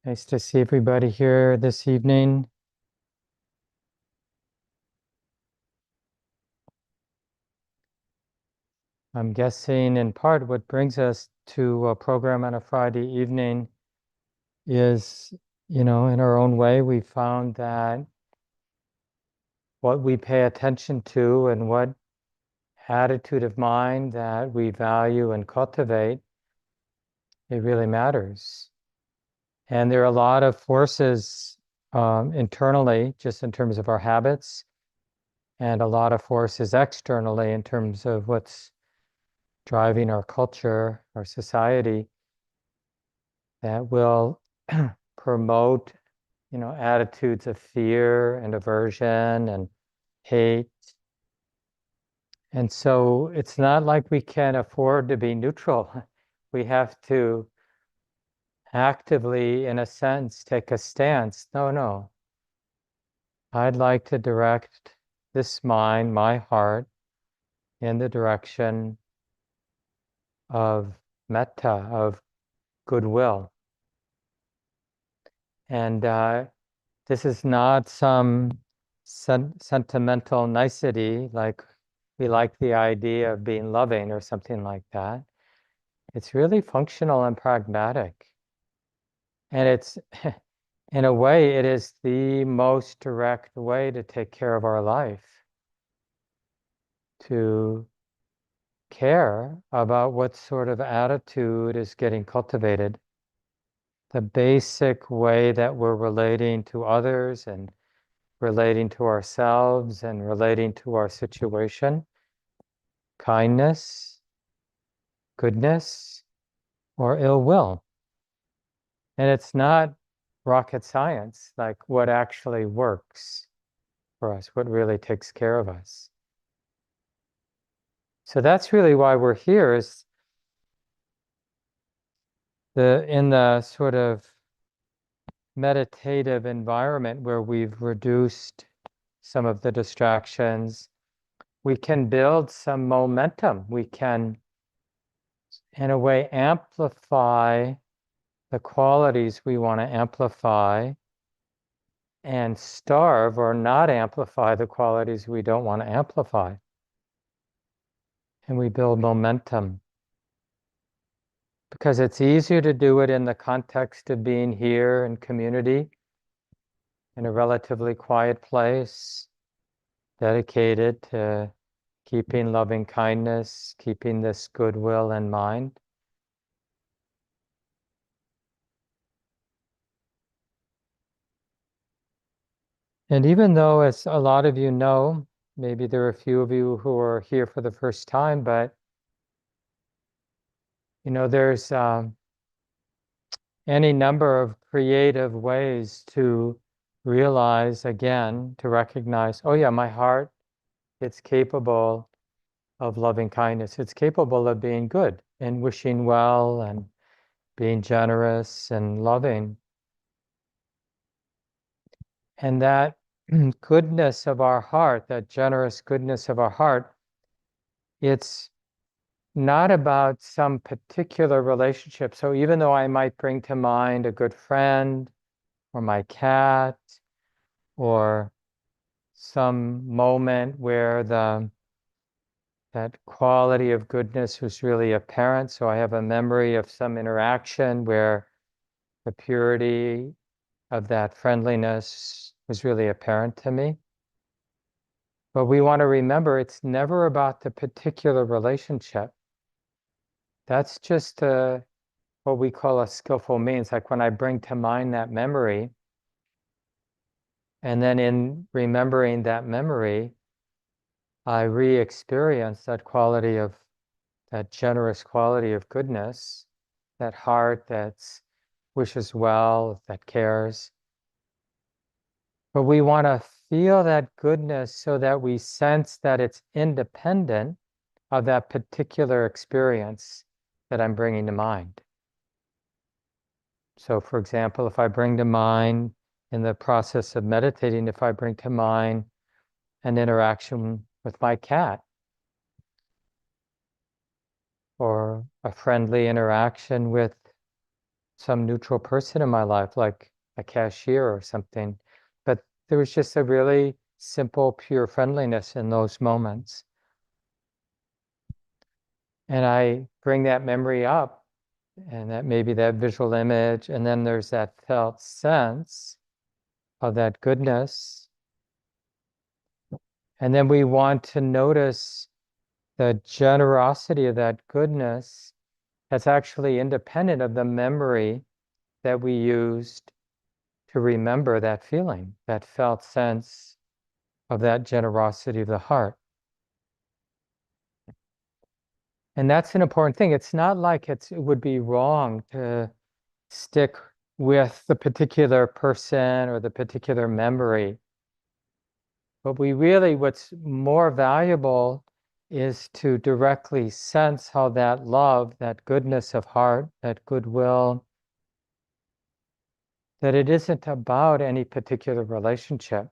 Nice to see everybody here this evening. I'm guessing in part what brings us to a program on a Friday evening is, in our own way, we found that what we pay attention to and what attitude of mind that we value and cultivate, it really matters. And there are a lot of forces internally, just in terms of our habits, and a lot of forces externally in terms of what's driving our culture, our society, that will promote, attitudes of fear and aversion and hate. And so it's not like we can afford to be neutral. We have to actively, in a sense, take a stance. No. I'd like to direct this mind, my heart, in the direction of metta, of goodwill. And this is not some sentimental nicety, like we like the idea of being loving or something like that. It's really functional and pragmatic. And it's, in a way, it is the most direct way to take care of our life, to care about what sort of attitude is getting cultivated. The basic way that we're relating to others and relating to ourselves and relating to our situation, kindness, goodness, or ill will. And it's not rocket science, like what actually works for us, what really takes care of us. So that's really why we're here, is in the sort of meditative environment where we've reduced some of the distractions, we can build some momentum. We can, in a way, amplify the qualities we want to amplify and starve or not amplify the qualities we don't want to amplify. And we build momentum. Because it's easier to do it in the context of being here in community, in a relatively quiet place, dedicated to keeping loving kindness, keeping this goodwill in mind. And even though, as a lot of you know, maybe there are a few of you who are here for the first time, but there's any number of creative ways to realize again, to recognize, oh yeah, my heart, it's capable of loving kindness. It's capable of being good and wishing well and being generous and loving. And that goodness of our heart, that generous goodness of our heart, it's not about some particular relationship. So even though I might bring to mind a good friend or my cat or some moment where that quality of goodness was really apparent. So I have a memory of some interaction where the purity of that friendliness was really apparent to me. But we want to remember it's never about the particular relationship. That's just what we call a skillful means. Like when I bring to mind that memory, and then in remembering that memory, I re-experience that quality of, that generous quality of goodness, that heart that wishes well, that cares. But we want to feel that goodness so that we sense that it's independent of that particular experience that I'm bringing to mind. So, for example, if I bring to mind in the process of meditating, if I bring to mind an interaction with my cat, or a friendly interaction with some neutral person in my life, like a cashier or something. But there was just a really simple, pure friendliness in those moments. And I bring that memory up, and that maybe that visual image, and then there's that felt sense of that goodness. And then we want to notice the generosity of that goodness that's actually independent of the memory that we used to remember that feeling, that felt sense of that generosity of the heart. And that's an important thing. It's not like it would be wrong to stick with the particular person or the particular memory. But what's more valuable is to directly sense how that love, that goodness of heart, that goodwill, that it isn't about any particular relationship.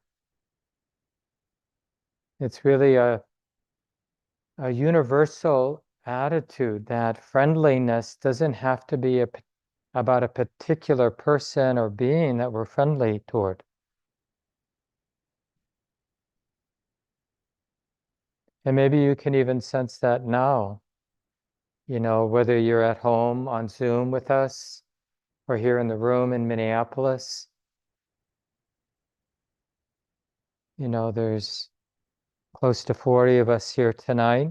It's really a universal attitude that friendliness doesn't have to be about a particular person or being that we're friendly toward. And maybe you can even sense that now, whether you're at home on Zoom with us or here in the room in Minneapolis. There's close to 40 of us here tonight.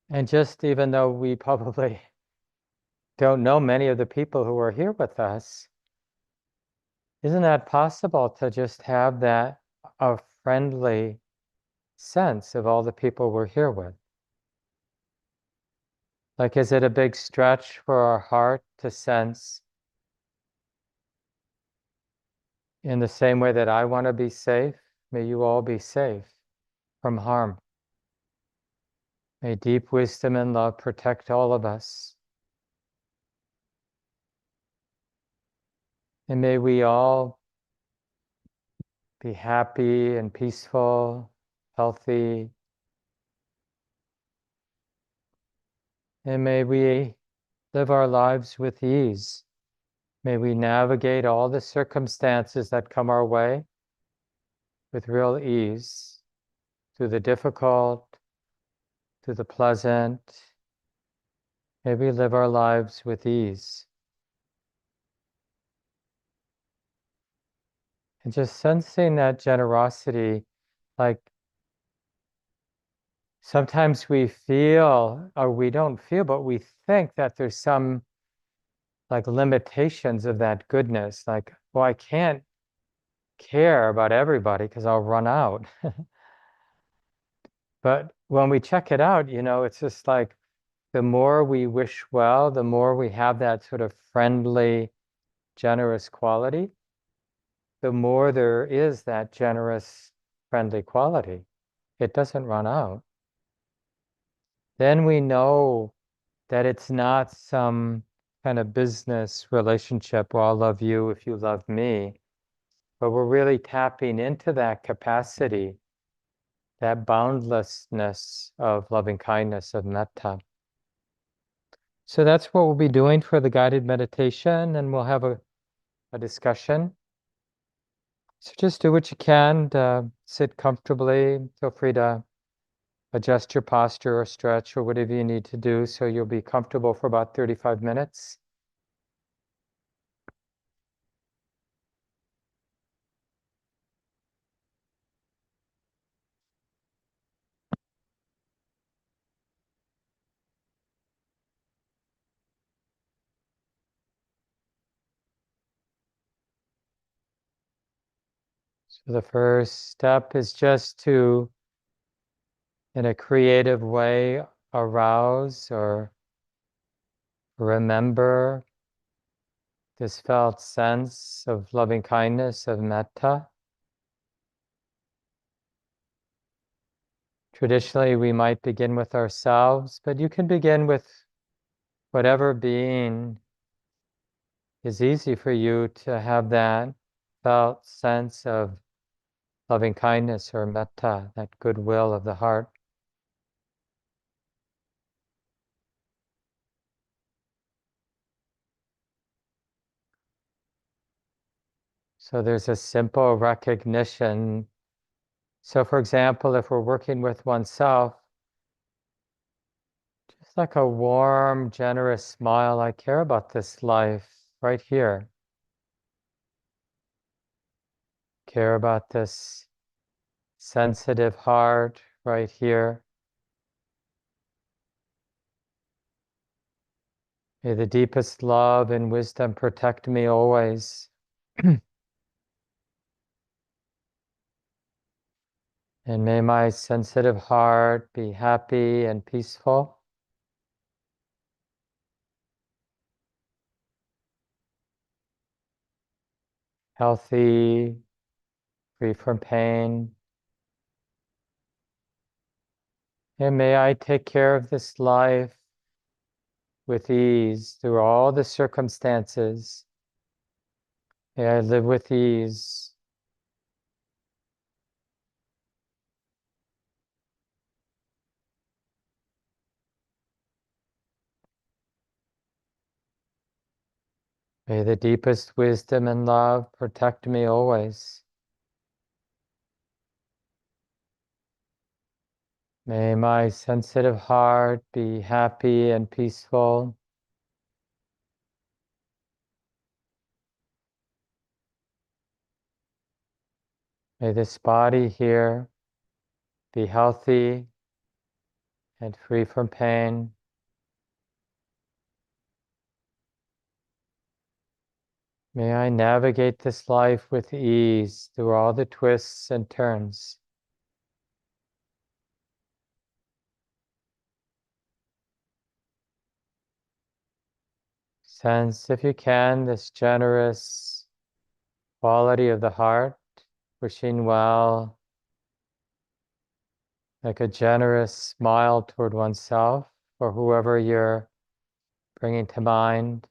And just even though we probably don't know many of the people who are here with us, isn't that possible to just have that a friendly sense of all the people we're here with? Like, is it a big stretch for our heart to sense in the same way that I want to be safe? May you all be safe from harm. May deep wisdom and love protect all of us. And may we all be happy and peaceful, healthy. And may we live our lives with ease. May we navigate all the circumstances that come our way with real ease, through the difficult, through the pleasant. May we live our lives with ease. And just sensing that generosity, like sometimes we feel, or we don't feel, but we think that there's some like limitations of that goodness. Like, well, I can't care about everybody because I'll run out. But when we check it out, it's just like the more we wish well, the more we have that sort of friendly, generous quality, the more there is that generous, friendly quality. It doesn't run out. Then we know that it's not some kind of business relationship where I'll love you if you love me, but we're really tapping into that capacity, that boundlessness of loving kindness, of metta. So that's what we'll be doing for the guided meditation, and we'll have a discussion. So just do what you can, sit comfortably. Feel free to adjust your posture or stretch or whatever you need to do so you'll be comfortable for about 35 minutes. So the first step is just to, in a creative way, arouse or remember this felt sense of loving kindness, of metta. Traditionally, we might begin with ourselves, but you can begin with whatever being is easy for you to have that felt sense of loving kindness or metta, that goodwill of the heart. So there's a simple recognition. So for example, if we're working with oneself, just like a warm, generous smile, I care about this life right here. Care about this sensitive heart right here. May the deepest love and wisdom protect me always. And may my sensitive heart be happy and peaceful. Healthy, free from pain. And may I take care of this life with ease through all the circumstances. May I live with ease. May the deepest wisdom and love protect me always. May my sensitive heart be happy and peaceful. May this body here be healthy and free from pain. May I navigate this life with ease through all the twists and turns. Sense, if you can, this generous quality of the heart, wishing well, like a generous smile toward oneself or whoever you're bringing to mind.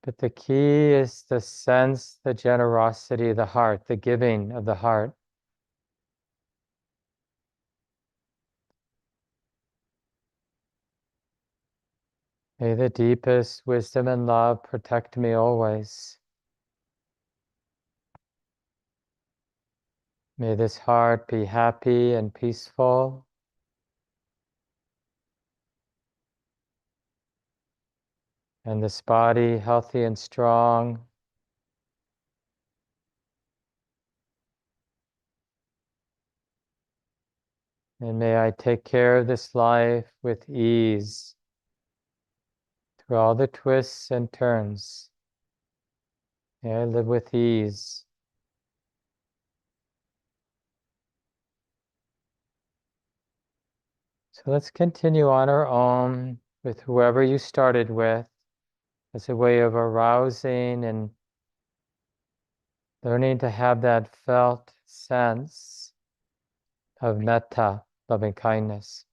But the key is to sense the generosity of the heart, the giving of the heart. May the deepest wisdom and love protect me always. May this heart be happy and peaceful. And this body healthy and strong. And may I take care of this life with ease through all the twists and turns. May I live with ease. So let's continue on our own with whoever you started with as a way of arousing and learning to have that felt sense of metta, loving kindness.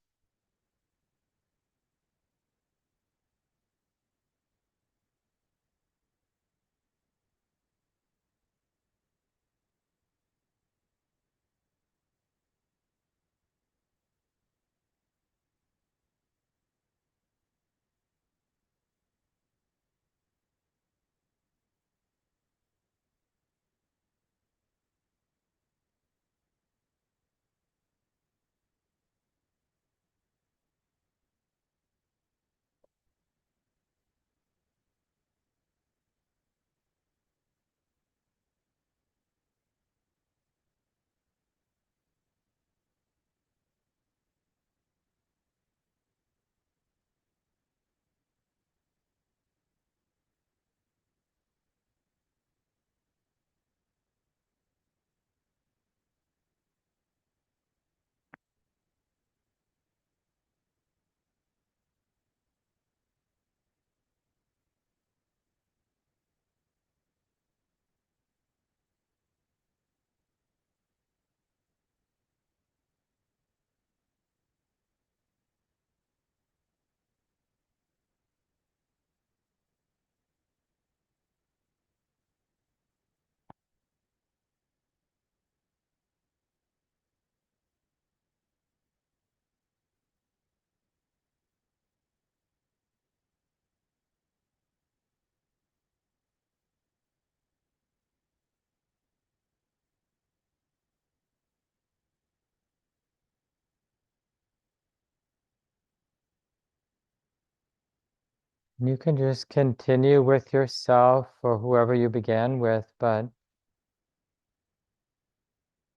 You can just continue with yourself or whoever you began with, but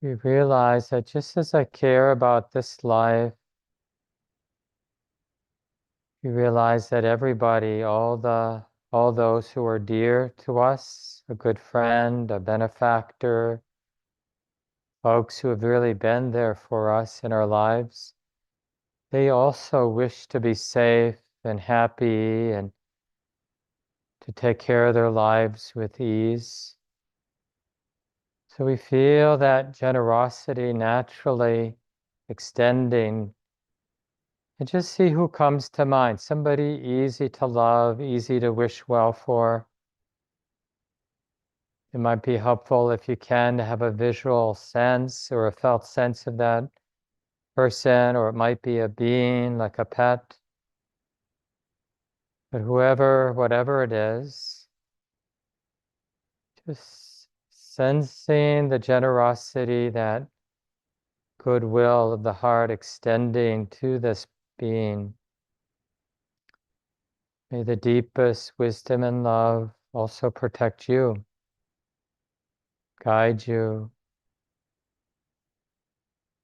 you realize that just as I care about this life, you realize that everybody, all those who are dear to us, a good friend, a benefactor, folks who have really been there for us in our lives, they also wish to be safe and happy and to take care of their lives with ease. So we feel that generosity naturally extending and just see who comes to mind. Somebody easy to love, easy to wish well for. It might be helpful if you can to have a visual sense or a felt sense of that person, or it might be a being like a pet. But whoever, whatever it is, just sensing the generosity, that goodwill of the heart extending to this being. May the deepest wisdom and love also protect you, guide you,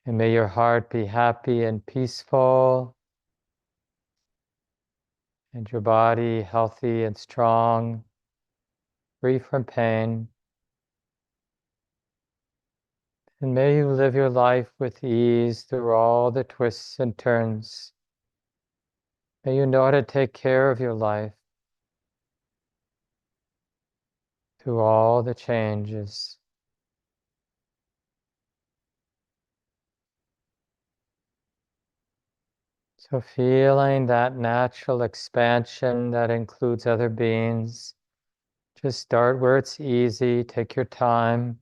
and may your heart be happy and peaceful, and your body healthy and strong, free from pain. And may you live your life with ease through all the twists and turns. May you know how to take care of your life through all the changes. So feeling that natural expansion that includes other beings, just start where it's easy, take your time.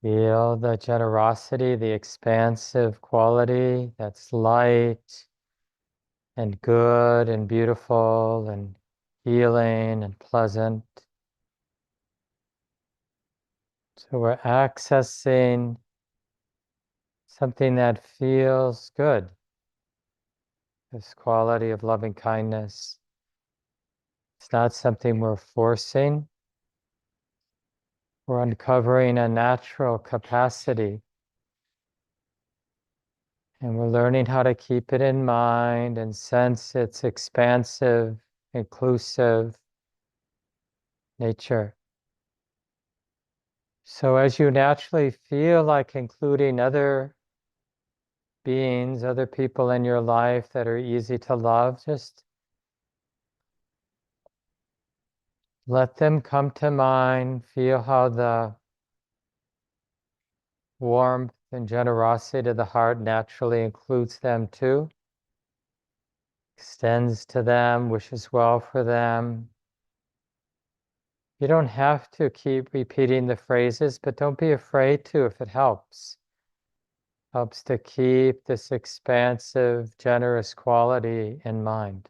Feel the generosity, the expansive quality that's light and good and beautiful and healing and pleasant. So we're accessing something that feels good, this quality of loving kindness. It's not something we're forcing. We're uncovering a natural capacity, and we're learning how to keep it in mind and sense its expansive, inclusive nature. So as you naturally feel like including other beings, other people in your life that are easy to love, just let them come to mind. Feel how the warmth and generosity of the heart naturally includes them too, extends to them, wishes well for them. You don't have to keep repeating the phrases, but don't be afraid to if it helps. Helps to keep this expansive, generous quality in mind.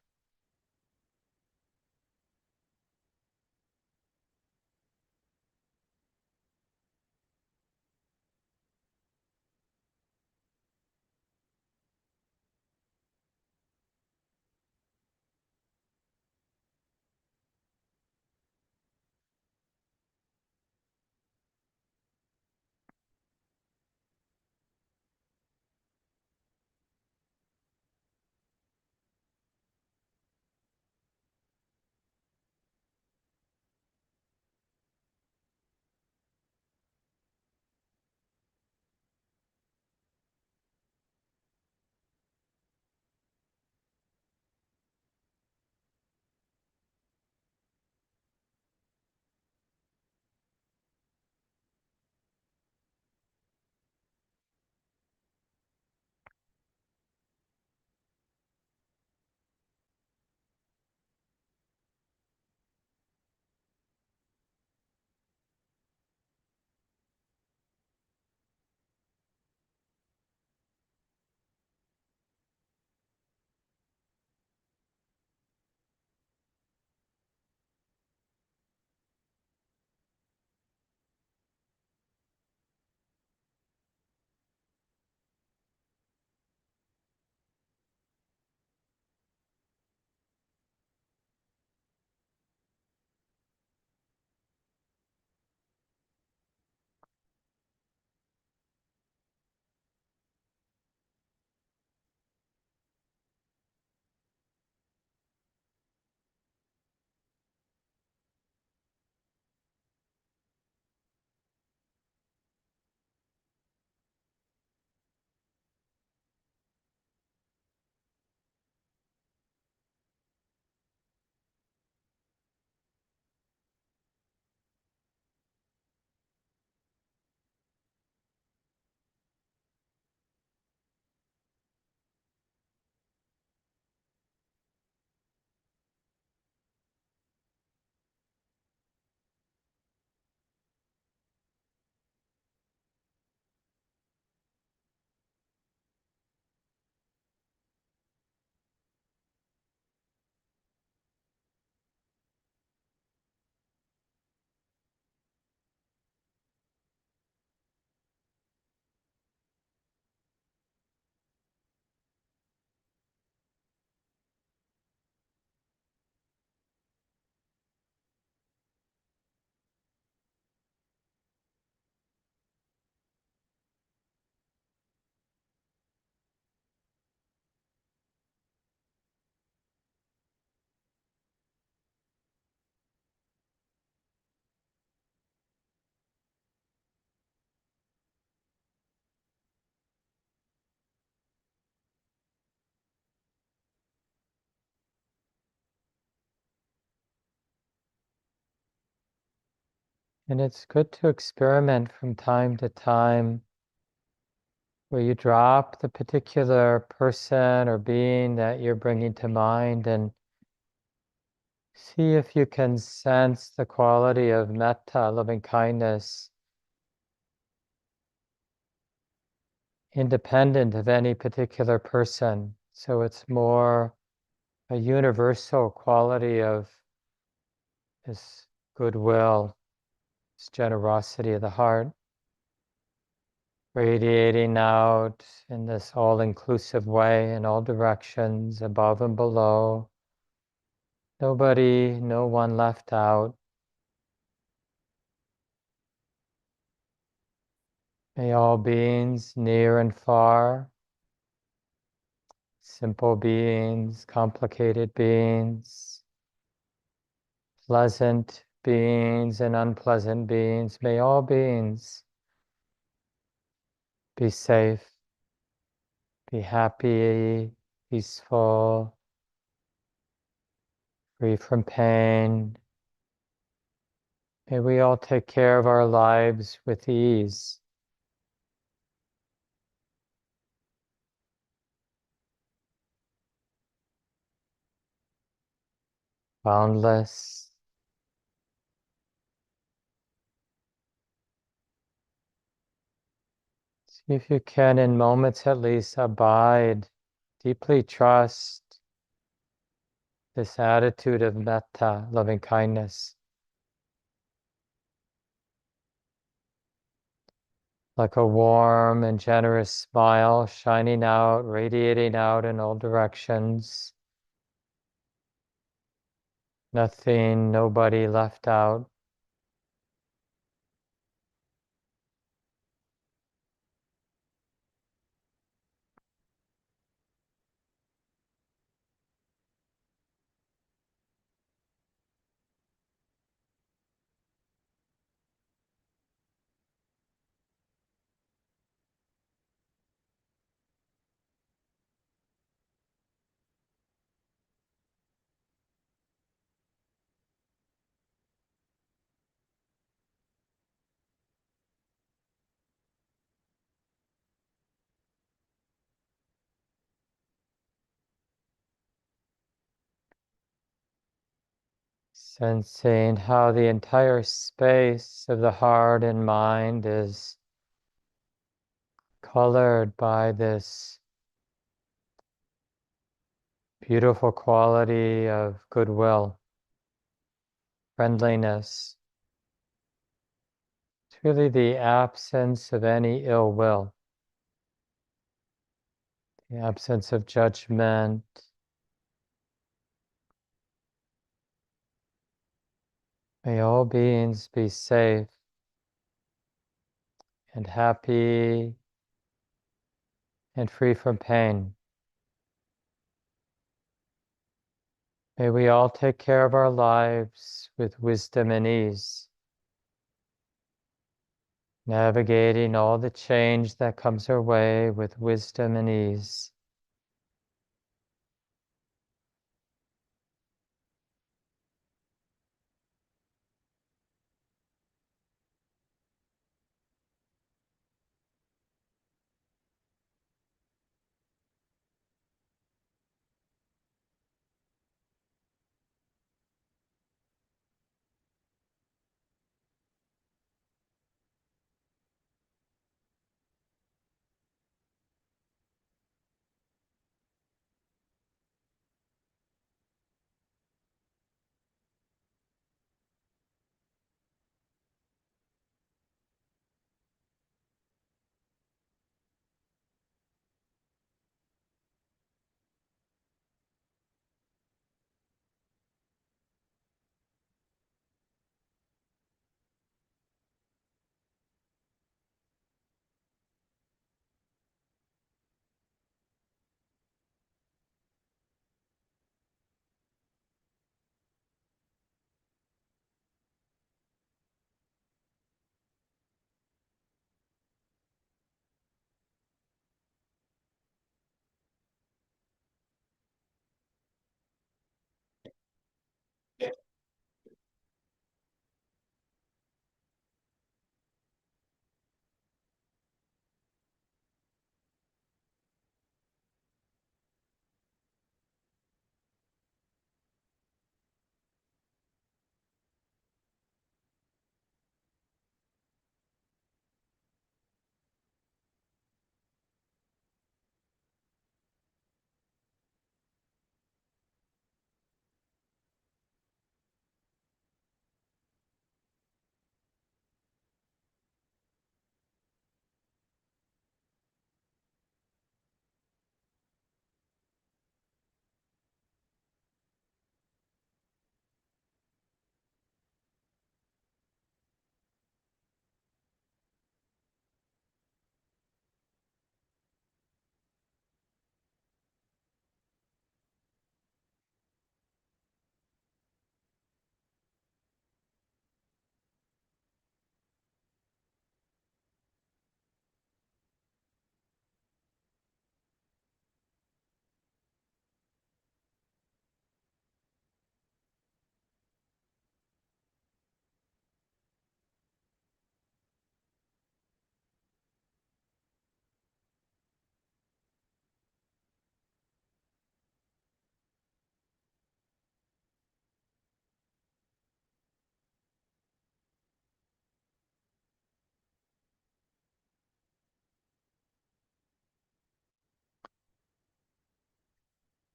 And it's good to experiment from time to time where you drop the particular person or being that you're bringing to mind and see if you can sense the quality of metta, loving kindness, independent of any particular person. So it's more a universal quality of this goodwill, this generosity of the heart, radiating out in this all-inclusive way in all directions, above and below. Nobody, no one left out. May all beings, near and far, simple beings, complicated beings, pleasant beings and unpleasant beings, may all beings be safe, be happy, peaceful, free from pain. May we all take care of our lives with ease. Boundless. See if you can, in moments at least, abide, deeply trust this attitude of metta, loving kindness, like a warm and generous smile shining out, radiating out in all directions. Nothing, nobody left out. Sensing how the entire space of the heart and mind is colored by this beautiful quality of goodwill, friendliness. It's really the absence of any ill will, the absence of judgment. May all beings be safe and happy and free from pain. May we all take care of our lives with wisdom and ease, navigating all the change that comes our way with wisdom and ease.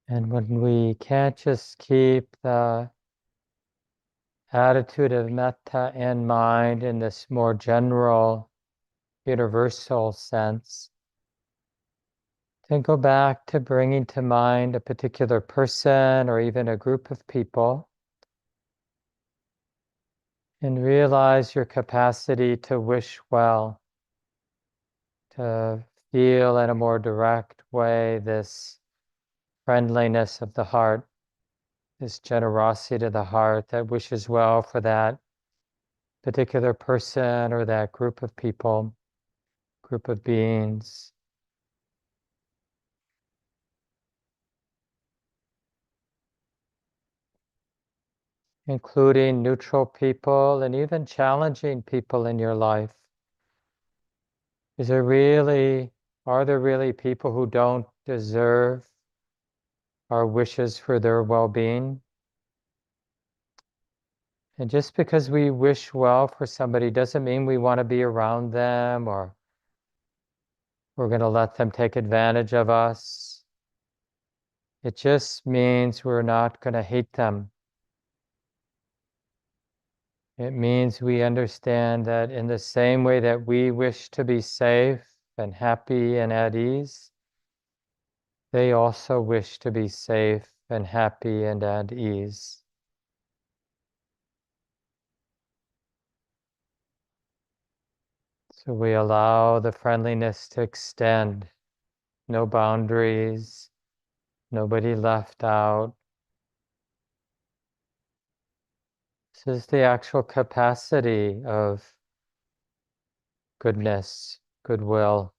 And when we can't just keep the attitude of metta in mind in this more general, universal sense, then go back to bringing to mind a particular person or even a group of people and realize your capacity to wish well, to feel in a more direct way this friendliness of the heart, this generosity to the heart that wishes well for that particular person or that group of people, group of beings. Including neutral people and even challenging people in your life. Are there really people who don't deserve our wishes for their well-being? And just because we wish well for somebody doesn't mean we want to be around them or we're going to let them take advantage of us. It just means we're not going to hate them. It means we understand that in the same way that we wish to be safe and happy and at ease, they also wish to be safe and happy and at ease. So we allow the friendliness to extend, no boundaries, nobody left out. This is the actual capacity of goodness, goodwill.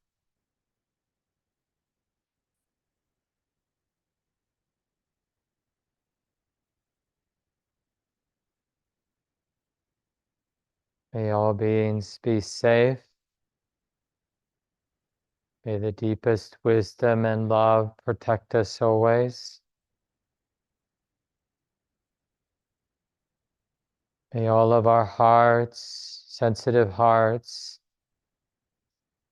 May all beings be safe. May the deepest wisdom and love protect us always. May all of our hearts, sensitive hearts,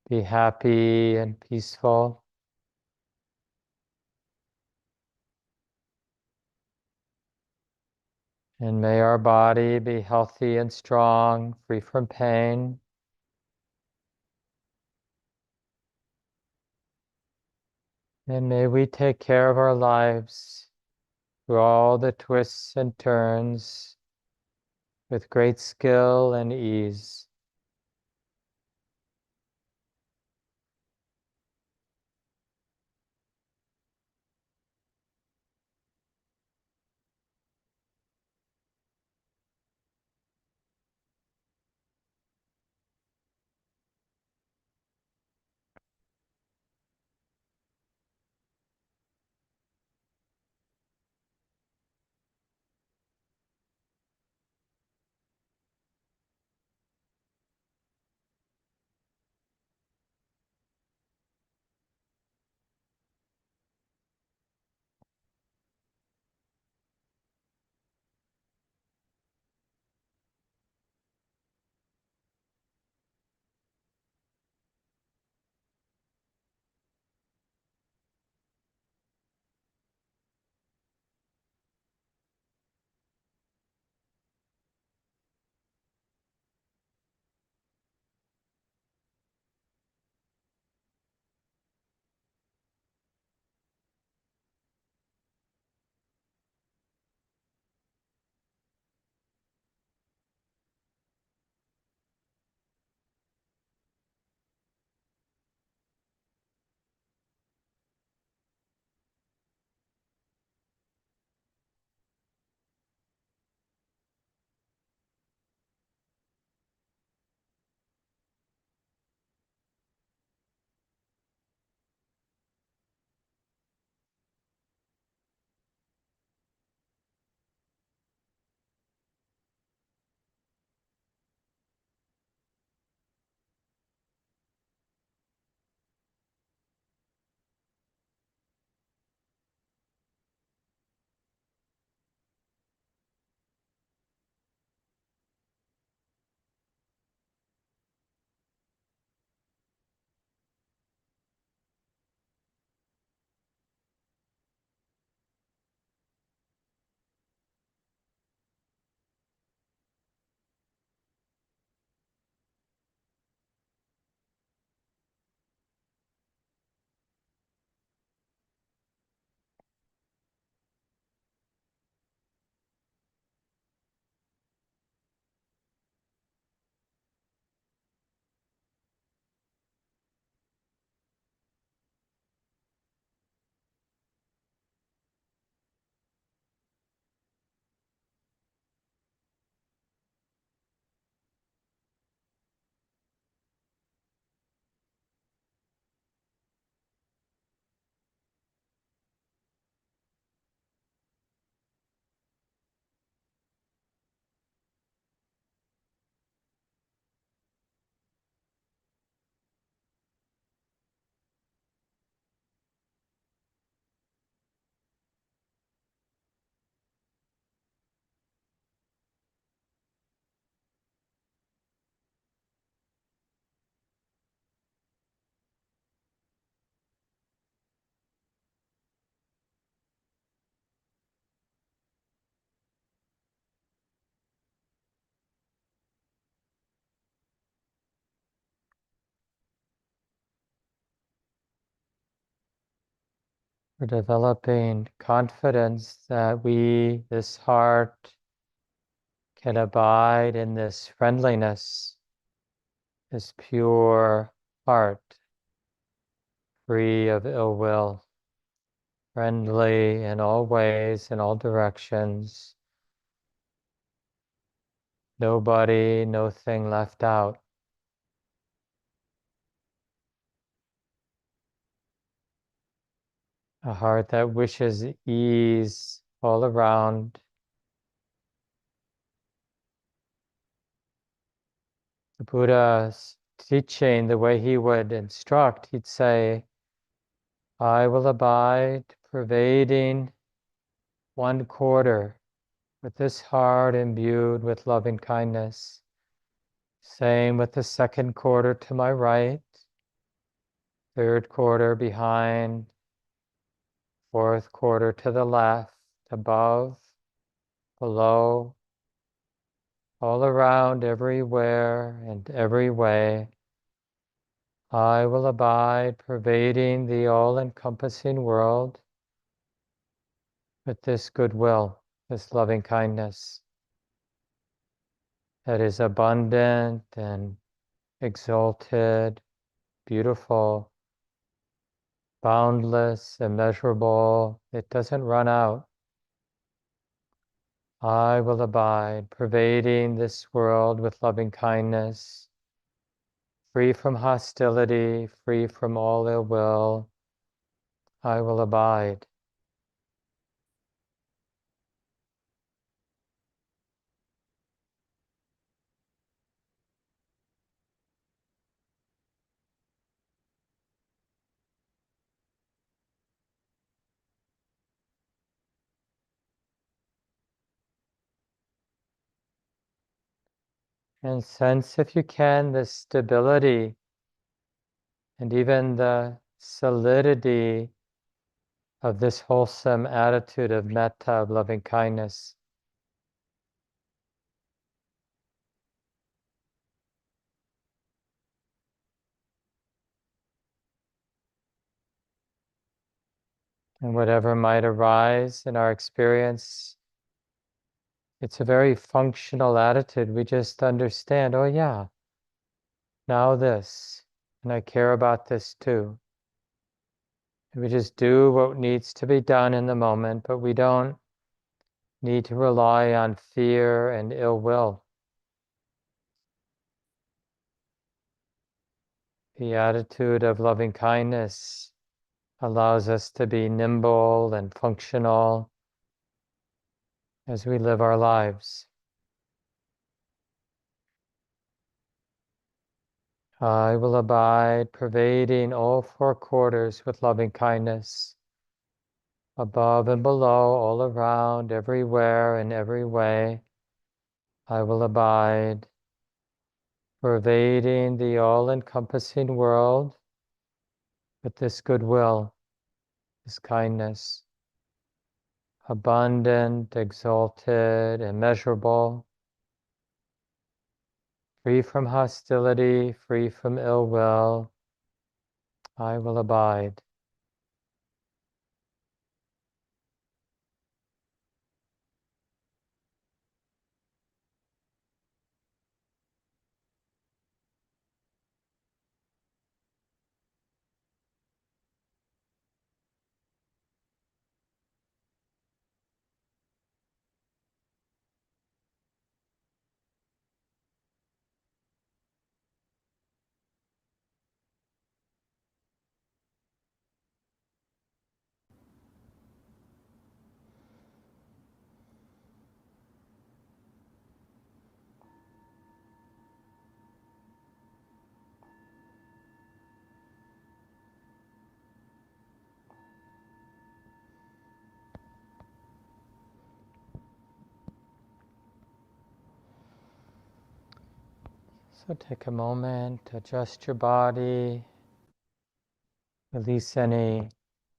be happy and peaceful. And may our body be healthy and strong, free from pain. And may we take care of our lives through all the twists and turns with great skill and ease. We're developing confidence that this heart, can abide in this friendliness, this pure heart, free of ill will, friendly in all ways, in all directions, nobody, no thing left out. A heart that wishes ease all around. The Buddha's teaching, the way he would instruct, he'd say, I will abide, pervading 1/4 with this heart imbued with loving kindness. Same with the 2/4 to my right, 3/4 behind, 4/4 to the left, above, below, all around, everywhere and every way. I will abide, pervading the all-encompassing world with this goodwill, this loving kindness that is abundant and exalted, beautiful, boundless, immeasurable. It doesn't run out. I will abide, pervading this world with loving kindness, free from hostility, free from all ill will. I will abide. And sense, if you can, the stability and even the solidity of this wholesome attitude of metta, of loving kindness. And whatever might arise in our experience, it's a very functional attitude. We just understand, oh yeah, now this, and I care about this too. And we just do what needs to be done in the moment, but we don't need to rely on fear and ill will. The attitude of loving kindness allows us to be nimble and functional as we live our lives. I will abide, pervading all 4/4 with loving kindness, above and below, all around, everywhere, in every way. I will abide, pervading the all-encompassing world with this goodwill, this kindness, abundant, exalted, immeasurable, free from hostility, free from ill will. I will abide. So take a moment to adjust your body, release any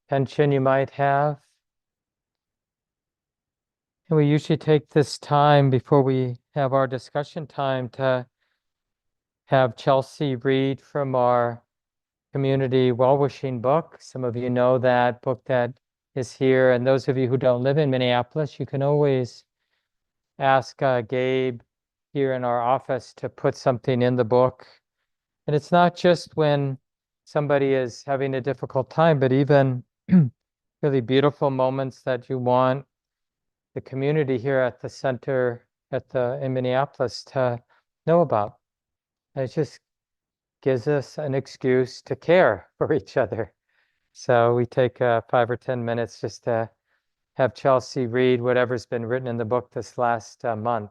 tension you might have. And we usually take this time before we have our discussion time to have Chelsea read from our community well-wishing book. Some of you know that book that is here. And those of you who don't live in Minneapolis, you can always ask Gabe here in our office to put something in the book. And it's not just when somebody is having a difficult time, but even really beautiful moments that you want the community here at the center in Minneapolis to know about. And it just gives us an excuse to care for each other. So we take 5 or 10 minutes just to have Chelsea read whatever's been written in the book this last month.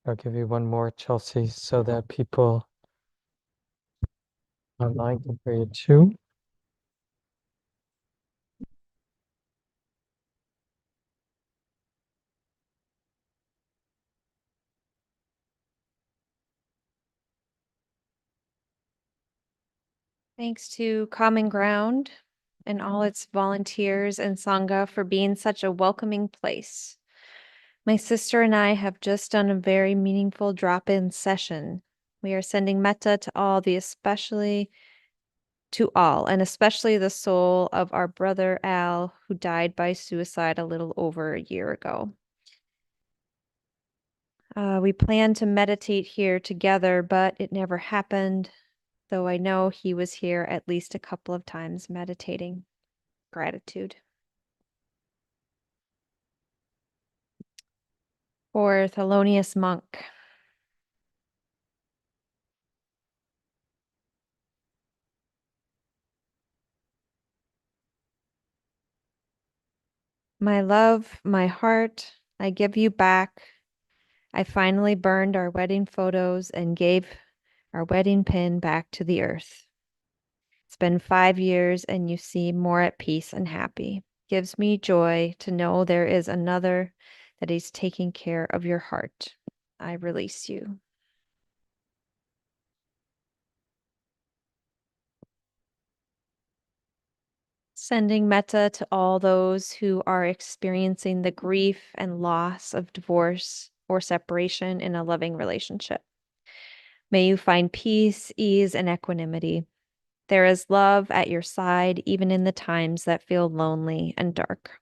I'll give you one more, Chelsea, so that people online can hear you too. Thanks to Common Ground and all its volunteers and Sangha for being such a welcoming place. My sister and I have just done a very meaningful drop-in session. We are sending metta to all, especially the soul of our brother Al, who died by suicide a little over a year ago. We planned to meditate here together, but it never happened, though I know he was here at least a couple of times meditating. Gratitude. For Thelonious Monk. My love, my heart, I give you back. I finally burned our wedding photos and gave our wedding pin back to the earth. It's been 5 years and you seem more at peace and happy. Gives me joy to know there is another that is taking care of your heart. I release you. Sending metta to all those who are experiencing the grief and loss of divorce or separation in a loving relationship. May you find peace, ease, and equanimity. There is love at your side, even in the times that feel lonely and dark.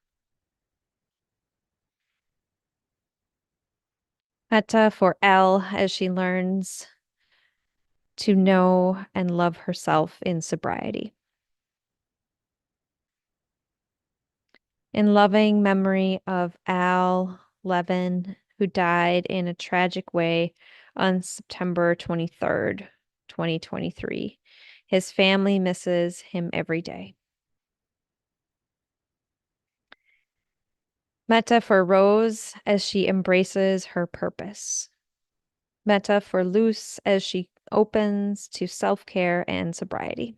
Metta for Elle as she learns to know and love herself in sobriety. In loving memory of Al Levin, who died in a tragic way on September 23rd, 2023. His family misses him every day. Metta for Rose as she embraces her purpose. Metta for Luce as she opens to self-care and sobriety.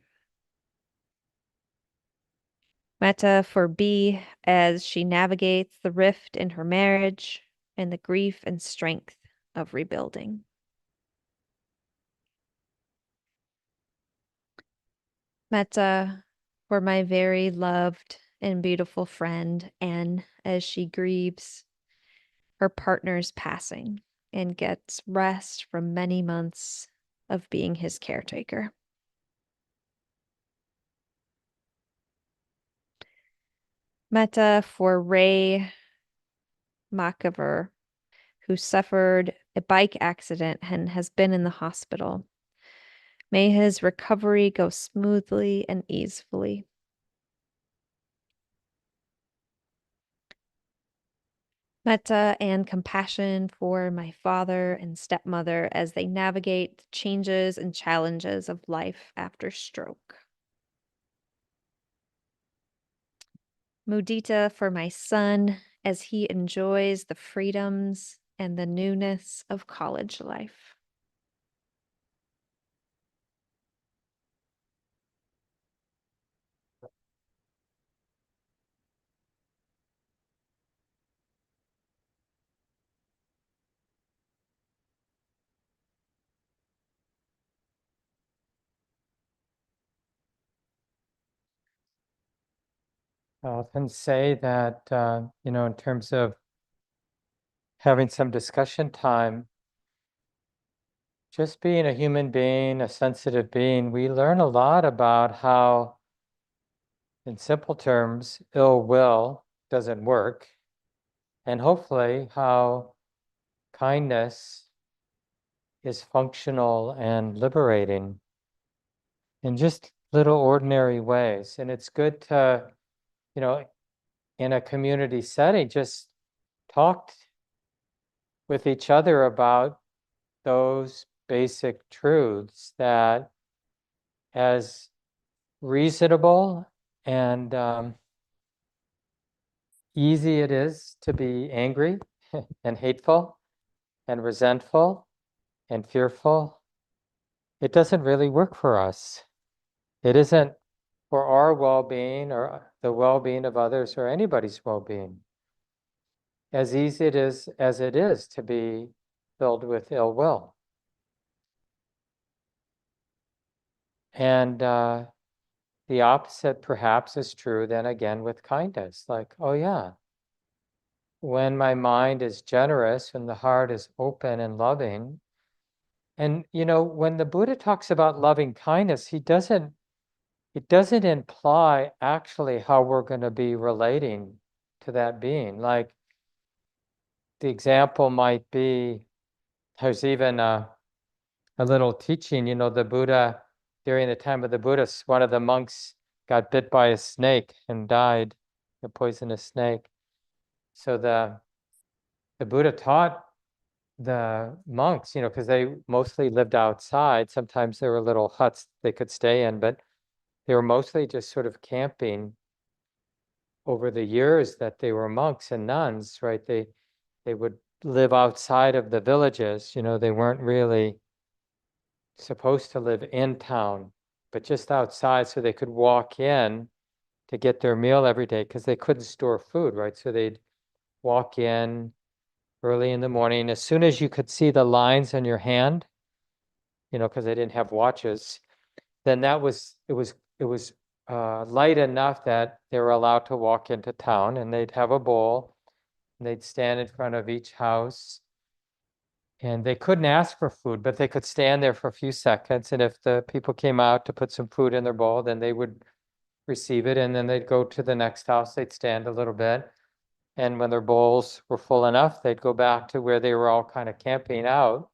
Metta for B as she navigates the rift in her marriage and the grief and strength of rebuilding. Metta for my very loved and beautiful friend Anne as she grieves her partner's passing and gets rest from many months of being his caretaker. Metta for Ray Makaver, who suffered a bike accident and has been in the hospital. May his recovery go smoothly and easily. Metta and compassion for my father and stepmother as they navigate the changes and challenges of life after stroke. Mudita for my son as he enjoys the freedoms and the newness of college life. I often say that, in terms of having some discussion time, just being a human being, a sensitive being, we learn a lot about how in simple terms, ill will doesn't work, and hopefully how kindness is functional and liberating in just little ordinary ways. And it's good to, in a community setting, just talk with each other about those basic truths, that as reasonable and easy it is to be angry and hateful and resentful and fearful, it doesn't really work for us. It isn't for our well-being or the well-being of others or anybody's well-being. As easy it is as it is to be filled with ill will. And the opposite perhaps is true then again with kindness. Like, oh yeah, when my mind is generous, when the heart is open and loving, and when the Buddha talks about loving kindness, it doesn't imply actually how we're going to be relating to that being. Like the example might be, there's even a little teaching, the Buddha, during the time of the Buddhists, one of the monks got bit by a snake and died, a poisonous snake. So the Buddha taught the monks, because they mostly lived outside. Sometimes there were little huts they could stay in, but they were mostly just sort of camping over the years that they were monks and nuns, right? They would live outside of the villages, they weren't really supposed to live in town, but just outside so they could walk in to get their meal every day because they couldn't store food, right? So they'd walk in early in the morning. As soon as you could see the lines on your hand, because they didn't have watches, then it was light enough that they were allowed to walk into town, and they'd have a bowl and they'd stand in front of each house. And they couldn't ask for food, but they could stand there for a few seconds. And if the people came out to put some food in their bowl, then they would receive it. And then they'd go to the next house, they'd stand a little bit. And when their bowls were full enough, they'd go back to where they were all kind of camping out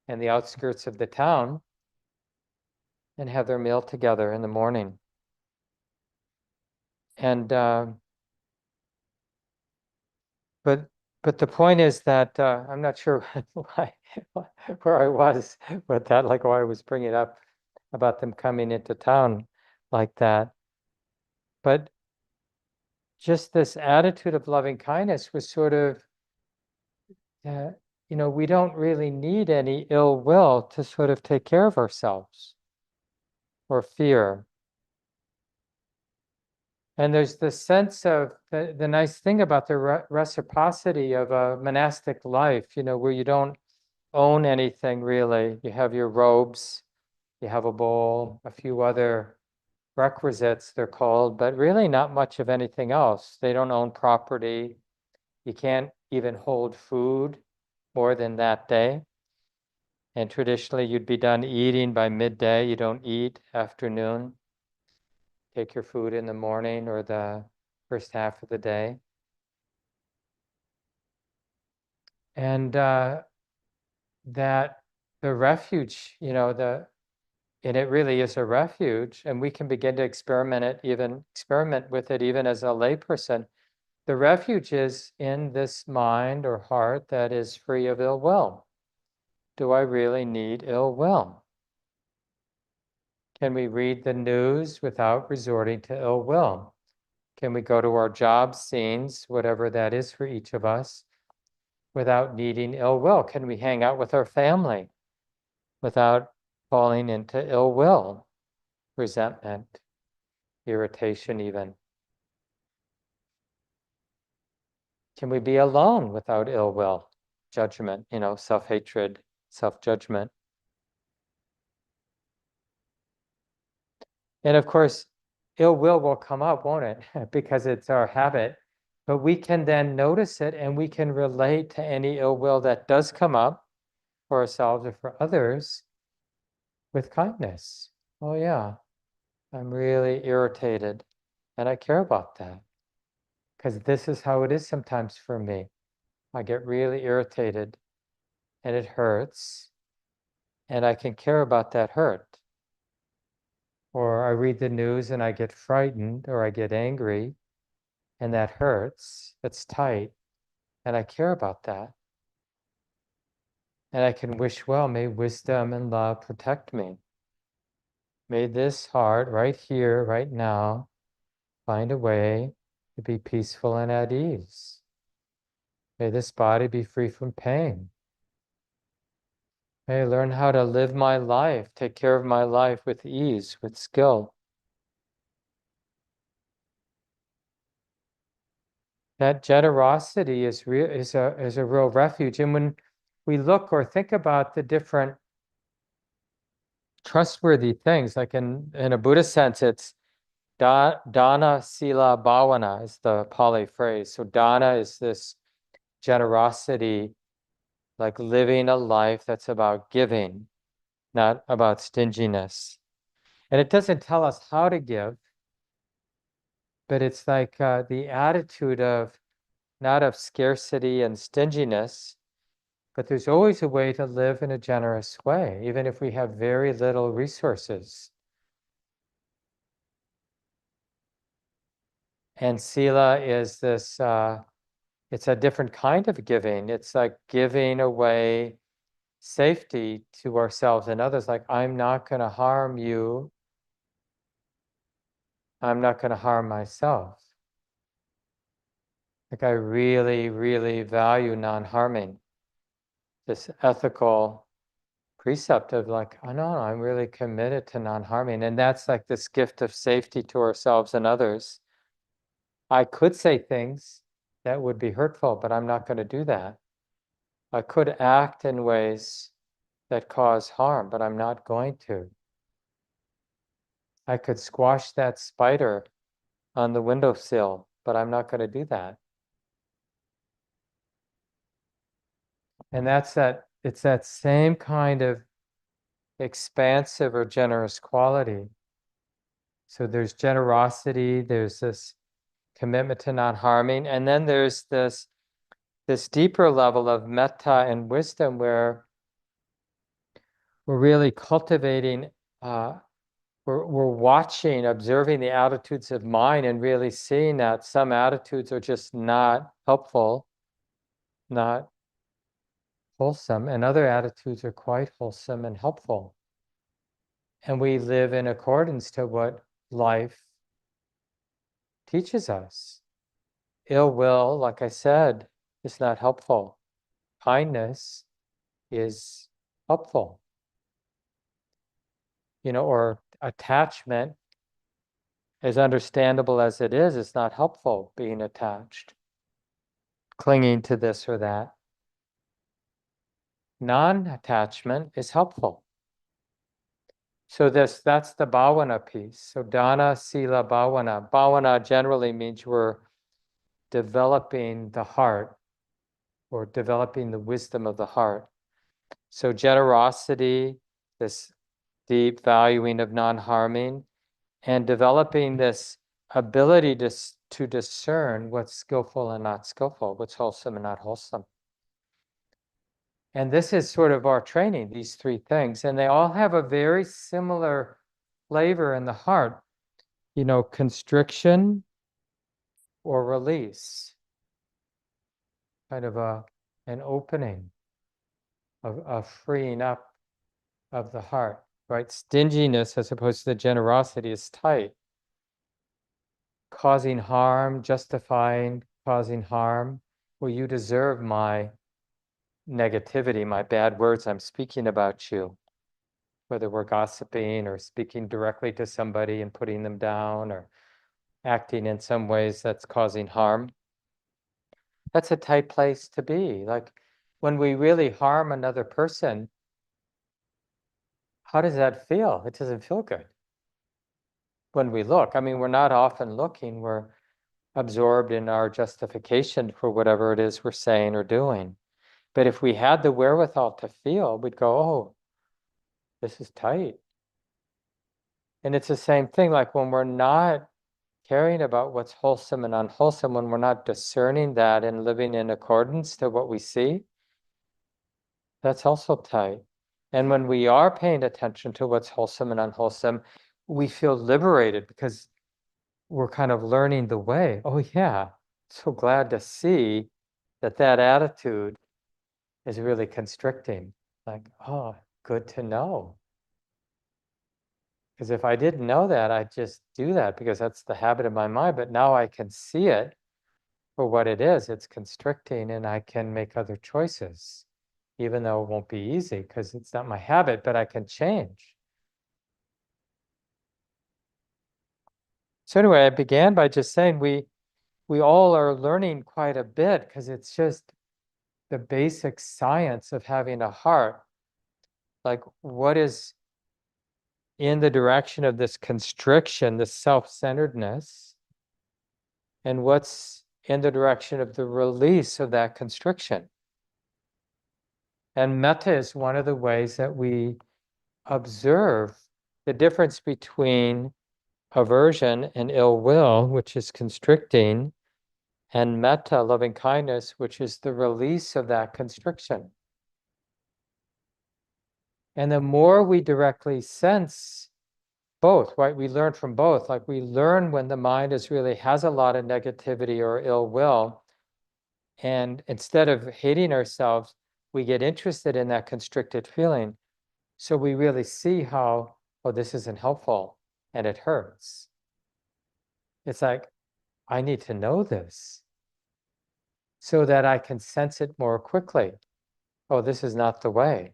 in the outskirts of the town and have their meal together in the morning. And but the point is that I'm not sure why, where I was with that, like why I was bringing up about them coming into town like that. But just this attitude of loving kindness was sort of, we don't really need any ill will to sort of take care of ourselves or fear. And there's this sense of the nice thing about the reciprocity of a monastic life, where you don't own anything really. You have your robes, you have a bowl, a few other requisites, they're called, but really not much of anything else. They don't own property. You can't even hold food more than that day. And traditionally, you'd be done eating by midday. You don't eat afternoon. Take your food in the morning or the first half of the day. And that the refuge, and it really is a refuge, and we can begin to experiment with it even as a layperson. The refuge is in this mind or heart that is free of ill will. Do I really need ill will? Can we read the news without resorting to ill will? Can we go to our job scenes, whatever that is for each of us, without needing ill will? Can we hang out with our family without falling into ill will, resentment, irritation even? Can we be alone without ill will, judgment, self-hatred, self-judgment? And of course, ill will come up, won't it? Because it's our habit. But we can then notice it and we can relate to any ill will that does come up for ourselves or for others with kindness. Oh yeah, I'm really irritated. And I care about that because this is how it is sometimes for me. I get really irritated and it hurts, and I can care about that hurt. Or I read the news and I get frightened or I get angry and that hurts. It's tight and I care about that. And I can wish, well, may wisdom and love protect me. May this heart right here, right now, find a way to be peaceful and at ease. May this body be free from pain. May I learn how to live my life, take care of my life with ease, with skill. That generosity is a real refuge. And when we look or think about the different trustworthy things, like in a Buddhist sense, it's dana, sila, bhavana is the Pali phrase. So dana is this generosity, like living a life that's about giving, not about stinginess. And it doesn't tell us how to give, but it's like the attitude of not of scarcity and stinginess, but there's always a way to live in a generous way, even if we have very little resources. And sila is this, it's a different kind of giving. It's like giving away safety to ourselves and others, like, I'm not going to harm you. I'm not going to harm myself. Like, I really, really value non-harming. This ethical precept of like, oh no, I'm really committed to non-harming. And that's like this gift of safety to ourselves and others. I could say things that would be hurtful, but I'm not going to do that. I could act in ways that cause harm, but I'm not going to. I could squash that spider on the windowsill, but I'm not going to do that. And it's that same kind of expansive or generous quality. So there's generosity, there's this commitment to not harming, and then there's this deeper level of metta and wisdom where we're really cultivating, we're watching, observing the attitudes of mind and really seeing that some attitudes are just not helpful, not wholesome, and other attitudes are quite wholesome and helpful. And we live in accordance to what life teaches us. Ill will, like I said, is not helpful. Kindness is helpful. Or attachment, as understandable as it is not helpful, being attached, clinging to this or that. Non-attachment is helpful. So that's the bhavana piece. So dana, sila, bhavana. Bhavana generally means we're developing the heart or developing the wisdom of the heart. So generosity, this deep valuing of non-harming, and developing this ability to discern what's skillful and not skillful, what's wholesome and not wholesome. And this is sort of our training, these three things, and they all have a very similar flavor in the heart. Constriction or release, kind of an opening, a freeing up of the heart, right? Stinginess as opposed to the generosity is tight. Causing harm, justifying causing harm. Well, you deserve my negativity, my bad words. I'm speaking about you, whether we're gossiping or speaking directly to somebody and putting them down or acting in some ways that's causing harm. That's a tight place to be. Like when we really harm another person, how does that feel? It doesn't feel good. When we look, we're not often looking, we're absorbed in our justification for whatever it is we're saying or doing. But if we had the wherewithal to feel, we'd go, oh, this is tight. And it's the same thing, like when we're not caring about what's wholesome and unwholesome, when we're not discerning that and living in accordance to what we see, that's also tight. And when we are paying attention to what's wholesome and unwholesome, we feel liberated because we're kind of learning the way. Oh yeah, so glad to see that that attitude is really constricting. Like, oh, good to know. Because if I didn't know that, I'd just do that because that's the habit of my mind. But now I can see it for what it is. It's constricting, and I can make other choices, even though it won't be easy because it's not my habit, but I can change. So anyway, I began by just saying we all are learning quite a bit because it's just the basic science of having a heart. Like, what is in the direction of this constriction, this self-centeredness, and what's in the direction of the release of that constriction. And metta is one of the ways that we observe the difference between aversion and ill will, which is constricting, and metta, loving kindness, which is the release of that constriction. And the more we directly sense both, right? We learn from both. Like, we learn when the mind really has a lot of negativity or ill will. And instead of hating ourselves, we get interested in that constricted feeling. So we really see how, oh, this isn't helpful and it hurts. It's like, I need to know this so that I can sense it more quickly. Oh, this is not the way.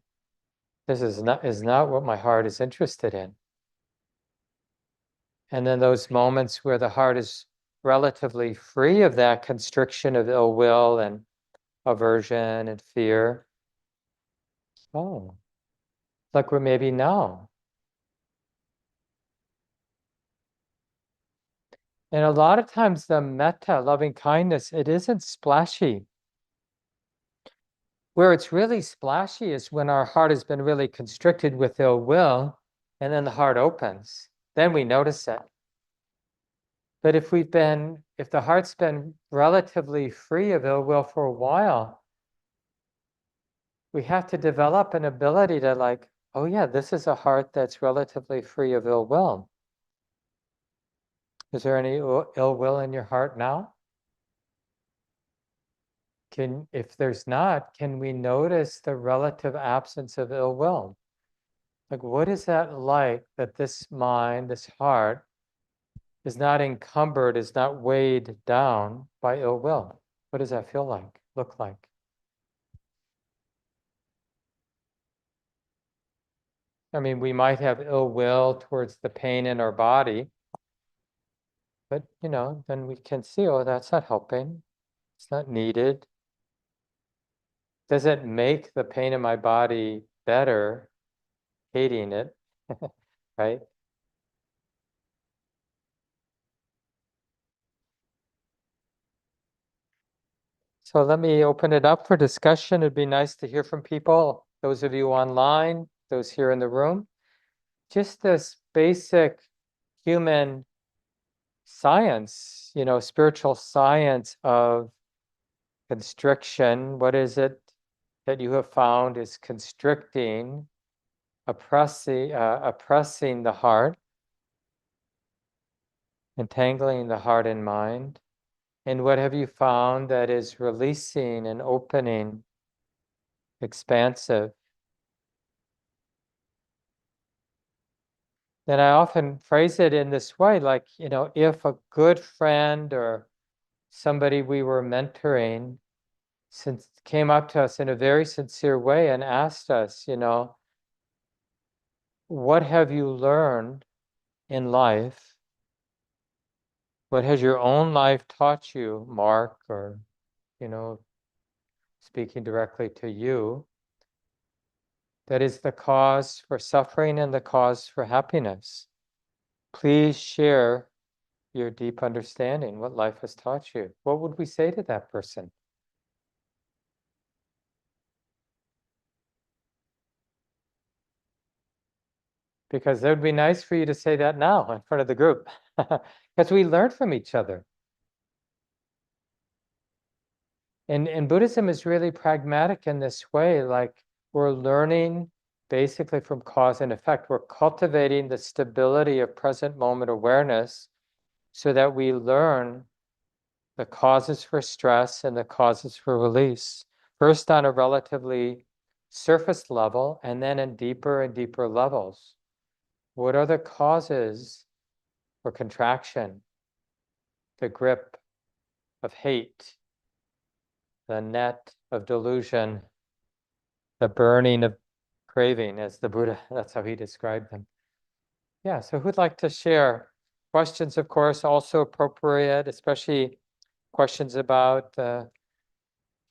This is not what my heart is interested in. And then those moments where the heart is relatively free of that constriction of ill will and aversion and fear. Oh, like we're maybe now. And a lot of times the metta, loving kindness, it isn't splashy. Where it's really splashy is when our heart has been really constricted with ill will, and then the heart opens. Then we notice it. But if the heart's been relatively free of ill will for a while, we have to develop an ability to, like, oh yeah, this is a heart that's relatively free of ill will. Is there any ill will in your heart now? If there's not, can we notice the relative absence of ill will? Like, what is that like, that this mind, this heart, is not encumbered, is not weighed down by ill will? What does that feel like, look like? I mean, we might have ill will towards the pain in our body, but then we can see, oh, that's not helping. It's not needed. Does it make the pain in my body better, hating it, right? So let me open it up for discussion. It'd be nice to hear from people, those of you online, those here in the room. Just this basic human science, spiritual science of constriction. What is it that you have found is constricting, oppressing the heart, entangling the heart and mind? And what have you found that is releasing and opening, expansive? Then I often phrase it in this way, like, if a good friend or somebody we were mentoring came up to us in a very sincere way and asked us, what have you learned in life? What has your own life taught you, Mark, or, speaking directly to you, that is the cause for suffering and the cause for happiness? Please share your deep understanding, what life has taught you. What would we say to that person? Because it would be nice for you to say that now in front of the group. because we learn from each other. And Buddhism is really pragmatic in this way, like we're learning basically from cause and effect. We're cultivating the stability of present moment awareness so that we learn the causes for stress and the causes for release, first on a relatively surface level, and then in deeper and deeper levels. What are the causes for contraction, the grip of hate, the net of delusion, the burning of craving, as the Buddha, that's how he described them. Yeah, so who'd like to share? Questions, of course, also appropriate, especially questions about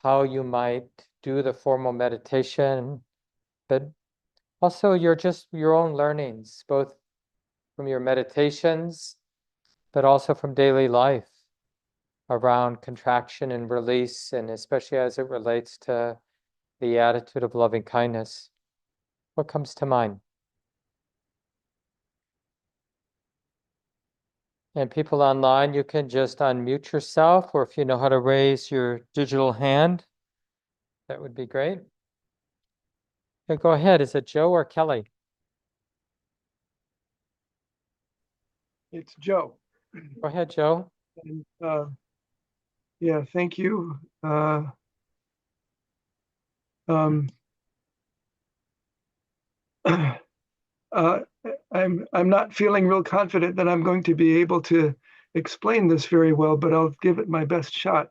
how you might do the formal meditation, but also your own learnings, both from your meditations, but also from daily life around contraction and release, and especially as it relates to the attitude of loving kindness. What comes to mind? And people online, you can just unmute yourself, or if you know how to raise your digital hand, that would be great. Okay, go ahead. Is it Joe or Kelly? It's Joe. Go ahead, Joe. And, yeah, thank you. I'm not feeling real confident that I'm going to be able to explain this very well, but I'll give it my best shot.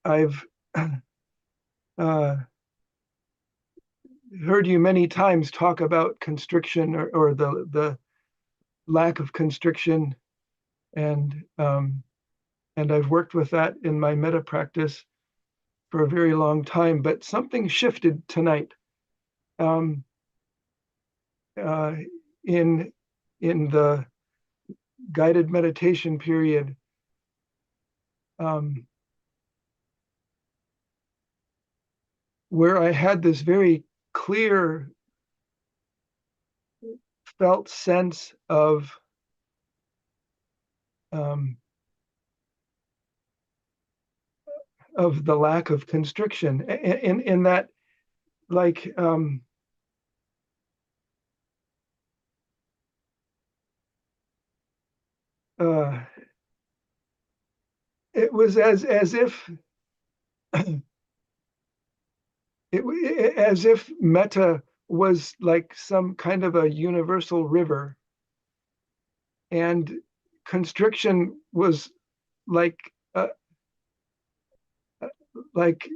I've heard you many times talk about constriction or the lack of constriction, and I've worked with that in my metta practice for a very long time. But something shifted tonight. In the guided meditation period, where I had this very clear felt sense of the lack of constriction, in that, like, it was as if as if metta was like some kind of a universal river, and constriction was like like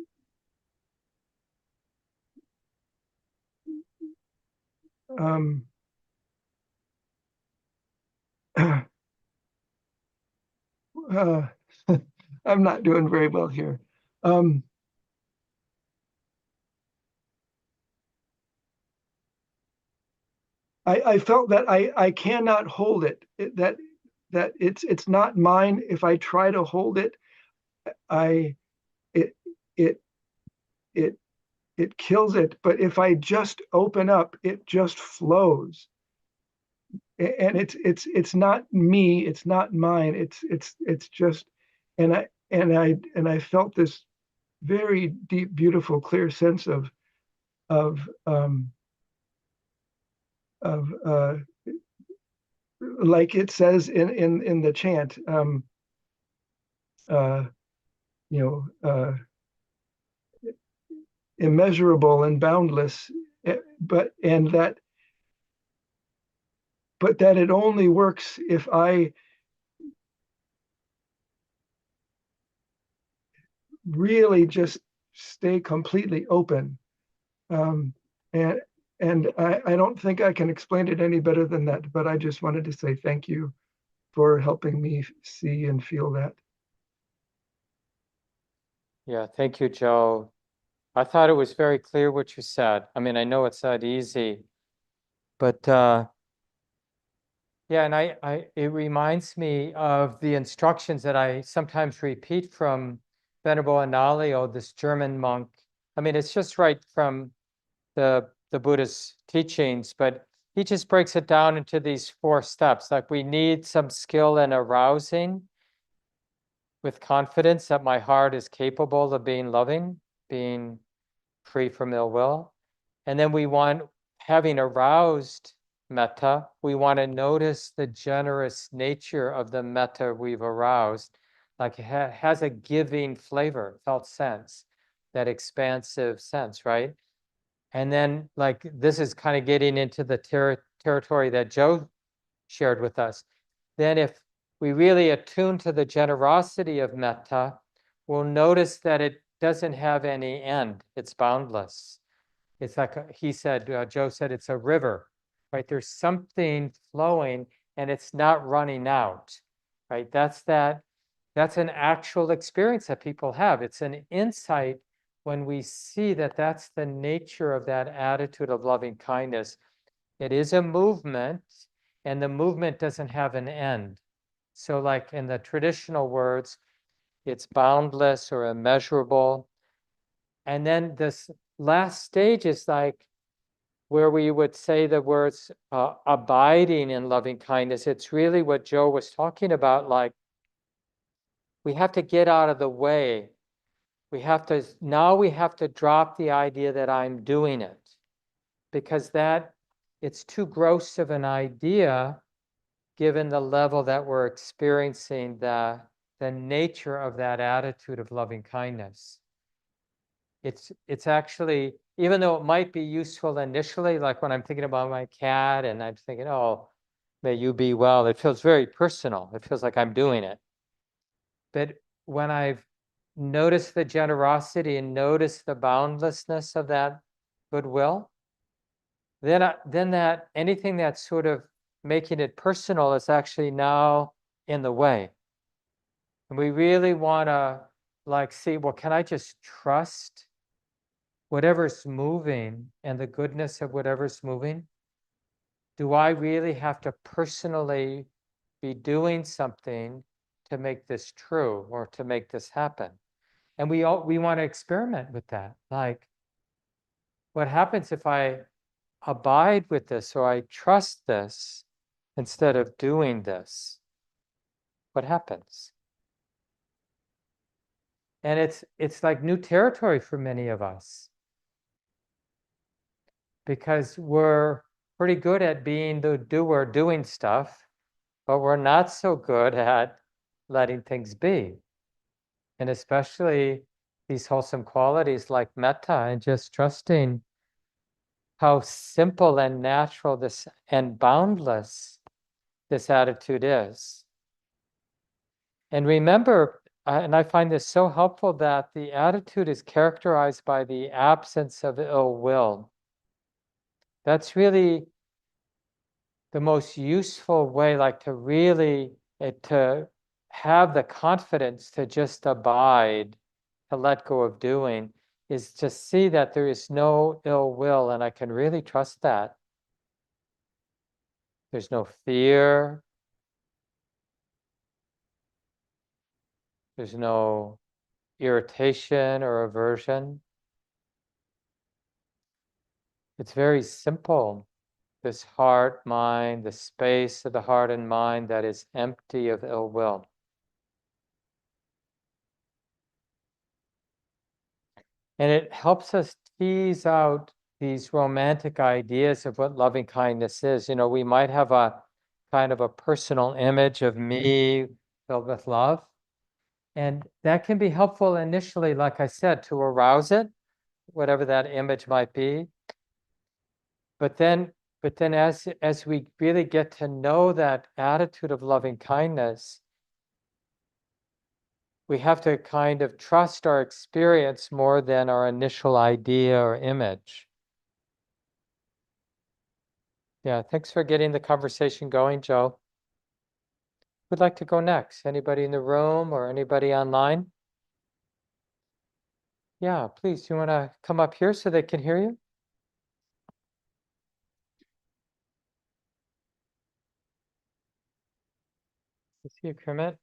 I'm not doing very well here. I felt that I cannot hold it, that it's not mine. If I try to hold it, it kills it. But if I just open up, it just flows. And it's not me, it's not mine. It's just, and I felt this very deep, beautiful, clear sense of like it says in the chant, immeasurable and boundless, but that it only works if I really just stay completely open. And I don't think I can explain it any better than that, but I just wanted to say thank you for helping me see and feel that. Yeah, thank you, Joe. I thought it was very clear what you said. I mean, I know it's not easy, but yeah, and it reminds me of the instructions that I sometimes repeat from Venerable Analayo, this German monk. I mean, it's just right from the Buddhist teachings, but he just breaks it down into these 4 steps. Like we need some skill in arousing with confidence that my heart is capable of being loving, being free from ill will. And then we want, having aroused metta, we want to notice the generous nature of the metta we've aroused. Like it has a giving flavor, felt sense, that expansive sense, right? And then like this is kind of getting into the territory that Joe shared with us. Then if we really attune to the generosity of metta, we'll notice that it doesn't have any end. It's boundless. It's like he said, Joe said, it's a river, right? There's something flowing and it's not running out, right? That's an actual experience that people have. It's an insight when we see that that's the nature of that attitude of loving kindness. It is a movement, and the movement doesn't have an end. So like in the traditional words, it's boundless or immeasurable. And then this last stage is like where we would say the words abiding in loving kindness. It's really what Joe was talking about. Like we have to get out of the way. We have to drop the idea that I'm doing it, because it's too gross of an idea given the level that we're experiencing the nature of that attitude of loving kindness. It's actually, even though it might be useful initially, like when I'm thinking about my cat and I'm thinking, oh, may you be well, it feels very personal. It feels like I'm doing it. But when I've noticed the generosity and noticed the boundlessness of that goodwill, then that anything that's sort of making it personal is actually now in the way. And we really want to like see, well, can I just trust whatever's moving and the goodness of whatever's moving? Do I really have to personally be doing something to make this true or to make this happen? And we want to experiment with that. Like, what happens if I abide with this or I trust this instead of doing this? What happens? And it's like new territory for many of us, because we're pretty good at being the doer, doing stuff, but we're not so good at letting things be. And especially these wholesome qualities like metta and just trusting how simple and natural this and boundless this attitude is. And remember, and I find this so helpful, that the attitude is characterized by the absence of ill will. That's really the most useful way, like to really, to have the confidence to just abide, to let go of doing, is to see that there is no ill will, and I can really trust that. There's no fear. There's no irritation or aversion. It's very simple. This heart, mind, the space of the heart and mind that is empty of ill will. And it helps us tease out these romantic ideas of what loving kindness is. You know, we might have a kind of a personal image of me filled with love. And that can be helpful initially, like I said, to arouse it, whatever that image might be. But then as we really get to know that attitude of loving kindness, we have to kind of trust our experience more than our initial idea or image. Yeah, thanks for getting the conversation going, Joe. Who'd like to go next? Anybody in the room or anybody online? Yeah, please, you want to come up here so they can hear you? Is he a Kermit?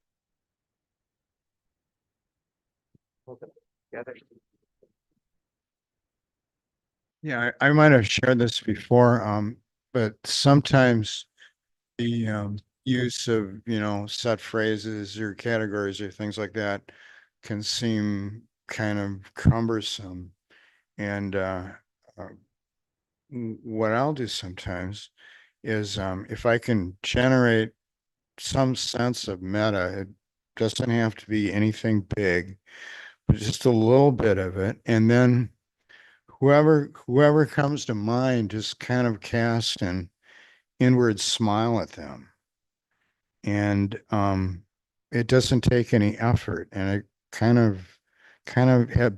Yeah, I might have shared this before. but sometimes the use of, set phrases or categories or things like that can seem kind of cumbersome. And uh, what I'll do sometimes is if I can generate some sense of metta, it doesn't have to be anything big, but just a little bit of it. And then whoever comes to mind, just kind of cast an inward smile at them. And it doesn't take any effort, and it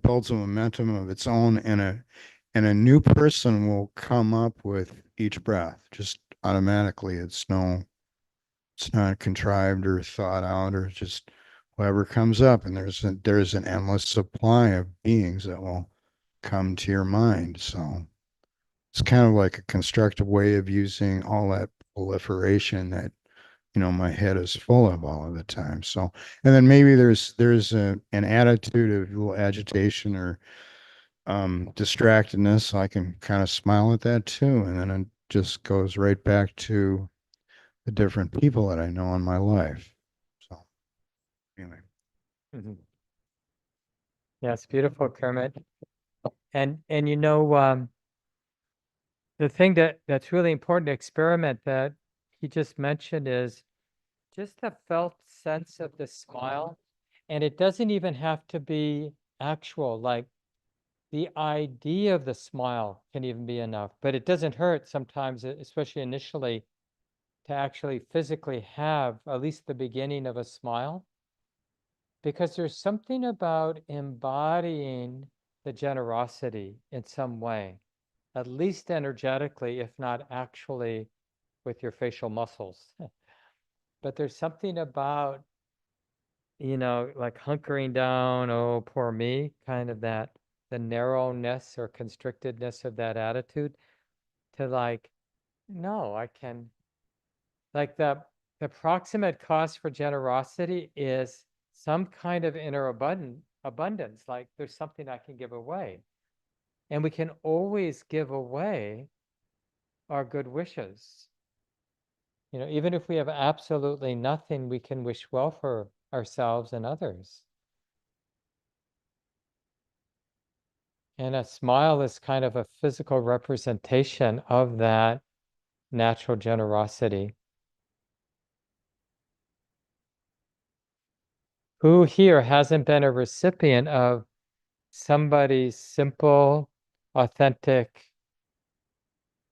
builds a momentum of its own, and a new person will come up with each breath just automatically. It's not contrived or thought out, or just whatever comes up, and there's an endless supply of beings that will come to your mind. So it's kind of like a constructive way of using all that proliferation that my head is full of all of the time. So, and then maybe there's an attitude of a little agitation or distractedness. I can kind of smile at that too, and then it just goes right back to the different people that I know in my life. So, anyway. Mhm. Yeah, it's beautiful, Kermit. And the thing that's really important to experiment that he just mentioned is just the felt sense of the smile. And it doesn't even have to be actual, like the idea of the smile can even be enough, but it doesn't hurt sometimes, especially initially, to actually physically have at least the beginning of a smile, because there's something about embodying the generosity in some way, at least energetically, if not actually with your facial muscles. But there's something about, like hunkering down, oh, poor me, kind of that, the narrowness or constrictedness of that attitude to like, no, I can, like the proximate cost for generosity is some kind of inner abundance, like there's something I can give away. And we can always give away our good wishes. Even if we have absolutely nothing, we can wish well for ourselves and others. And a smile is kind of a physical representation of that natural generosity. Who here hasn't been a recipient of somebody's simple, authentic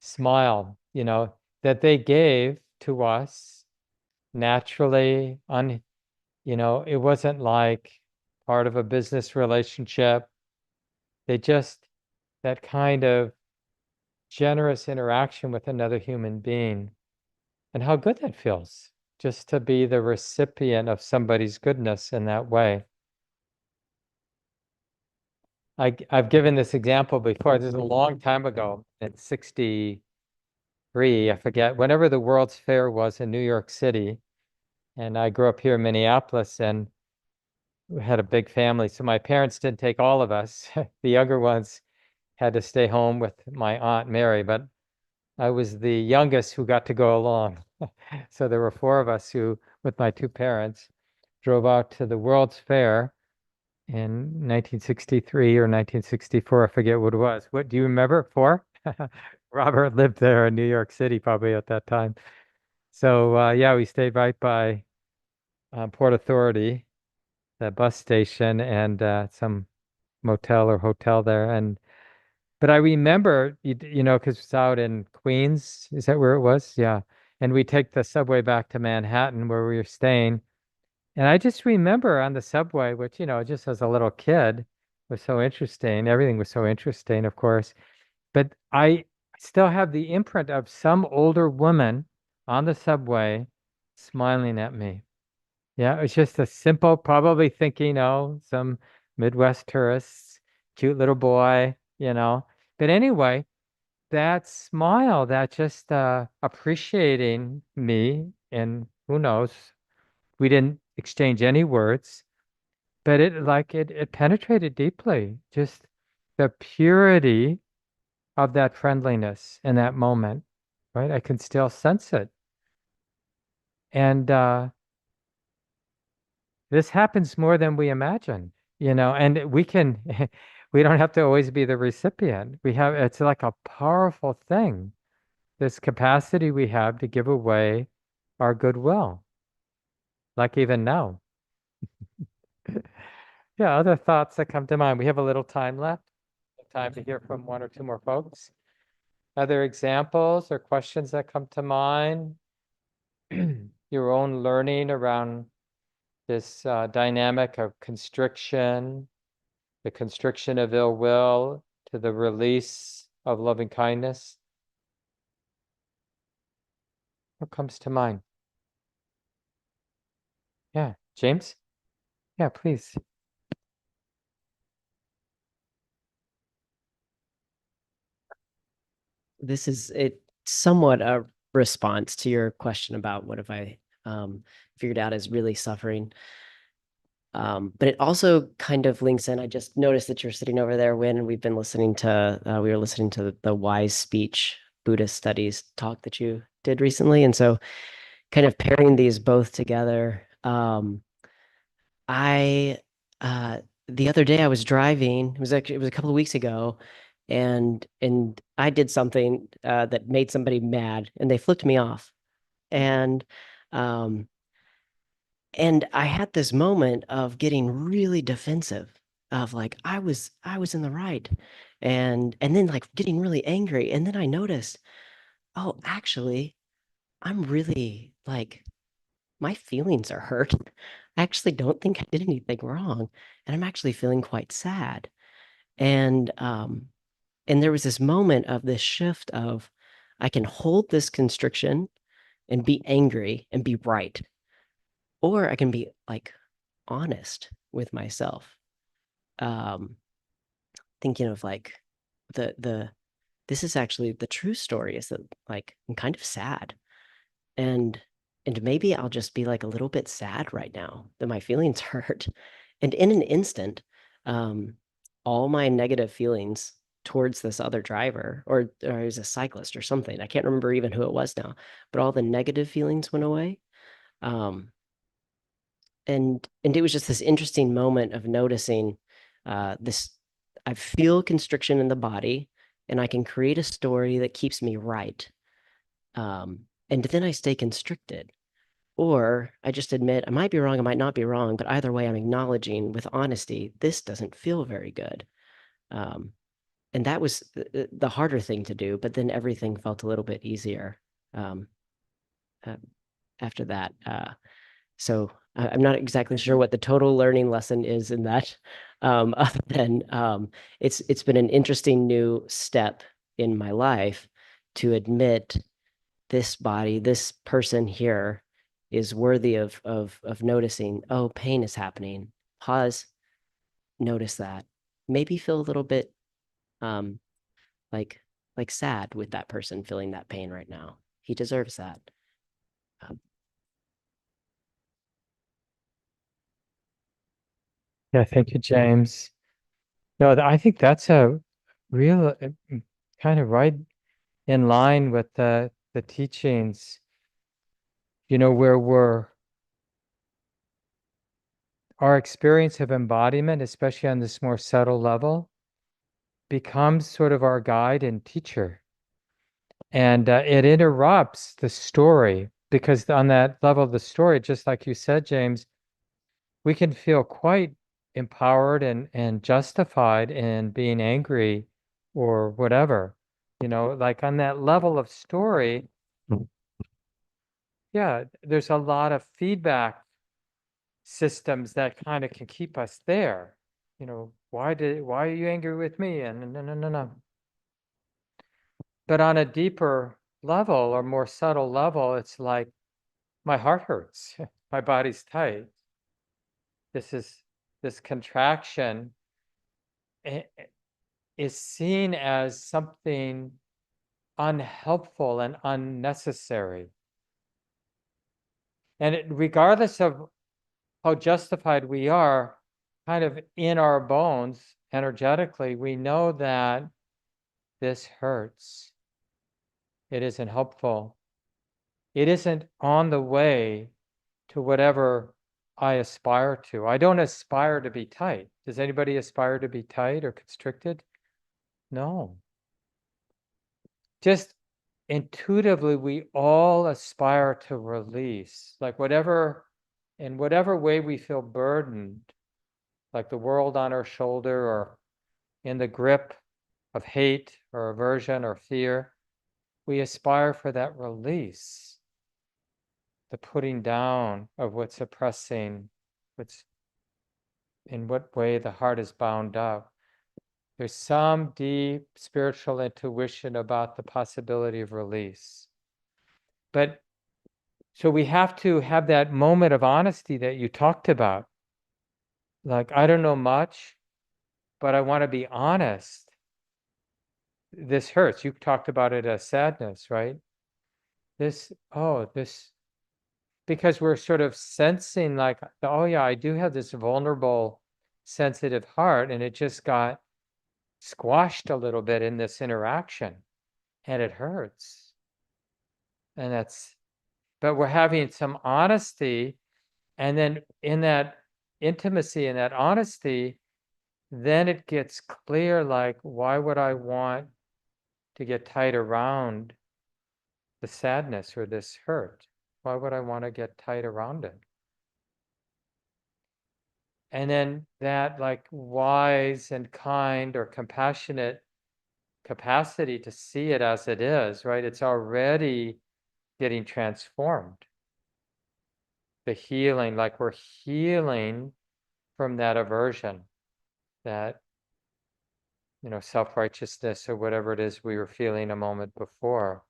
smile, that they gave to us naturally, it wasn't like part of a business relationship. They just, that kind of generous interaction with another human being, and how good that feels just to be the recipient of somebody's goodness in that way. I've given this example before. This is a long time ago, in 63, I forget, whenever the World's Fair was in New York City. And I grew up here in Minneapolis, and we had a big family. So my parents didn't take all of us. The younger ones had to stay home with my Aunt Mary, but I was the youngest who got to go along. So there were four of us who, with my two parents, drove out to the World's Fair in 1963 or 1964. I forget what it was. What do you remember? Four? Robert lived there in New York City probably at that time. So yeah, we stayed right by Port Authority, the bus station, and some motel or hotel there. But I remember, because it's out in Queens. Is that where it was? Yeah. And we take the subway back to Manhattan where we were staying. And I just remember on the subway, which, just as a little kid was so interesting. Everything was so interesting, of course. But I still have the imprint of some older woman on the subway smiling at me. Yeah, it was just a simple, probably thinking, oh, some Midwest tourists, cute little boy, But anyway, that smile, that just appreciating me, and who knows, we didn't exchange any words, but it penetrated deeply, just the purity of that friendliness in that moment. right? I can still sense it. And this happens more than we imagine, and we can, we don't have to always be the recipient. It's like a powerful thing, this capacity we have to give away our goodwill, like even now. Yeah, other thoughts that come to mind. We have a little time left, time to hear from one or two more folks. Other examples or questions that come to mind? Your own learning around this dynamic of constriction, the constriction of ill will to the release of loving kindness. What comes to mind? Yeah, James? Yeah, please. This is it somewhat a response to your question about what have I figured out is really suffering. But it also kind of links in. I just noticed that you're sitting over there, Wynn, and we were listening to the Wise Speech Buddhist Studies talk that you did recently. And so kind of pairing these both together, I the other day I was driving, it was a couple of weeks ago, and I did something that made somebody mad and they flipped me off. And um and I had this moment of getting really defensive of like I was in the right, and then like getting really angry, and then I noticed, oh, actually I'm really like my feelings are hurt. I actually don't think I did anything wrong, and I'm actually feeling quite sad. And there was this moment of this shift of I can hold this constriction and be angry and be right, or I can be like honest with myself. Um, Thinking of like the this is actually the true story is that like I'm kind of sad, and maybe I'll just be like a little bit sad right now that my feelings hurt. And in an instant, um, all my negative feelings towards this other driver, or he was a cyclist or something. I can't remember even who it was now, but all the negative feelings went away. Um, and it was just this interesting moment of noticing this. I feel constriction in the body, and I can create a story that keeps me right. And then I stay constricted. Or I just admit I might be wrong, I might not be wrong, but either way, I'm acknowledging with honesty, this doesn't feel very good. And that was the harder thing to do, but then everything felt a little bit easier um, uh, after that. So I'm not exactly sure what the total learning lesson is in that, other than it's been an interesting new step in my life to admit this body, this person here is worthy of noticing, oh, pain is happening. Pause, notice that. Maybe feel a little bit um like sad with that person feeling that pain right now. He deserves that. Yeah, thank you, James. No, I think that's a real kind of right in line with the teachings, where our experience of embodiment, especially on this more subtle level, becomes sort of our guide and teacher. And it interrupts the story, because on that level of the story, just like you said, James, we can feel quite empowered and justified in being angry or whatever. Like on that level of story, yeah, there's a lot of feedback systems that kind of can keep us there. Why are you angry with me? And no. But on a deeper level or more subtle level, it's like my heart hurts, my body's tight. This contraction is seen as something unhelpful and unnecessary. And regardless of how justified we are, kind of in our bones, energetically, we know that this hurts. It isn't helpful. It isn't on the way to whatever I aspire to. I don't aspire to be tight. Does anybody aspire to be tight or constricted? No. Just intuitively, we all aspire to release, like in whatever way we feel burdened, like the world on our shoulder or in the grip of hate or aversion or fear. We aspire for that release, the putting down of what's oppressing, what's in what way the heart is bound up. There's some deep spiritual intuition about the possibility of release. But so we have to have that moment of honesty that you talked about. Like, I don't know much, but I want to be honest. This hurts. You talked about it as sadness, right? This, because we're sort of sensing like, oh yeah, I do have this vulnerable, sensitive heart, and it just got squashed a little bit in this interaction, and it hurts. And but we're having some honesty, and then in that intimacy and that honesty, then it gets clear, like, why would I want to get tight around the sadness or this hurt? Why would I want to get tight around it? And then that like wise and kind or compassionate capacity to see it as it is, right? It's already getting transformed. The healing, like we're healing from that aversion, that, self-righteousness or whatever it is we were feeling a moment before.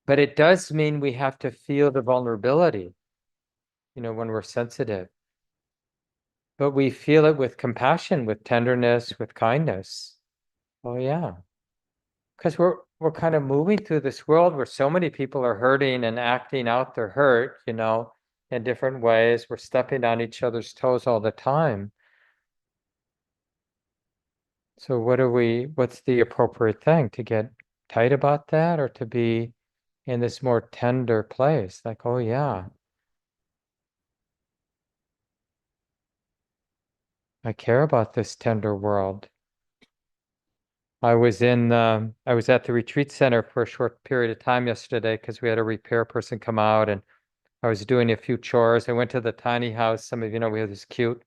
But it does mean we have to feel the vulnerability, when we're sensitive. But we feel it with compassion, with tenderness, with kindness. Oh yeah. Because we're kind of moving through this world where so many people are hurting and acting out their hurt, in different ways. We're stepping on each other's toes all the time. So what's the appropriate thing? To get tight about that, or to be in this more tender place? Like, oh yeah, I care about this tender world. I was at the retreat center for a short period of time yesterday because we had a repair person come out, and I was doing a few chores. I went to the tiny house. Some of you know we have this cute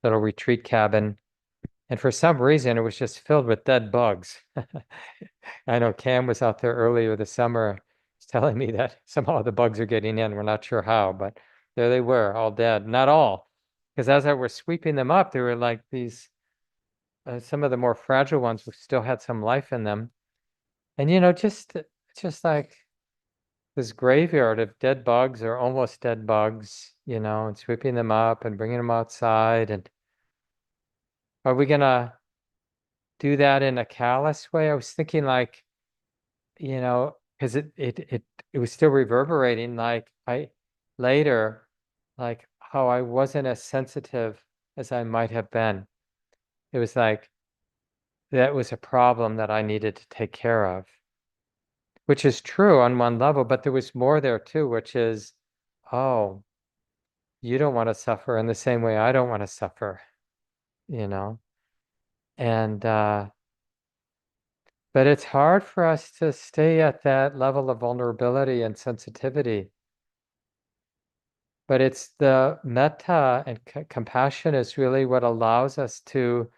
little retreat cabin, and for some reason it was just filled with dead bugs. I know Cam was out there earlier this summer. He's telling me that somehow the bugs are getting in. We're not sure how, but there they were, all dead. Not all, because as I was sweeping them up, there were like these some of the more fragile ones still had some life in them. And just like this graveyard of dead bugs or almost dead bugs, and sweeping them up and bringing them outside. And are we gonna do that in a callous way? I was thinking like, because it was still reverberating, like later, like how I wasn't as sensitive as I might have been. It was like that was a problem that I needed to take care of, which is true on one level, but there was more there too, which is, oh, you don't want to suffer in the same way I don't want to suffer, and but it's hard for us to stay at that level of vulnerability and sensitivity. But it's the metta and compassion is really what allows us to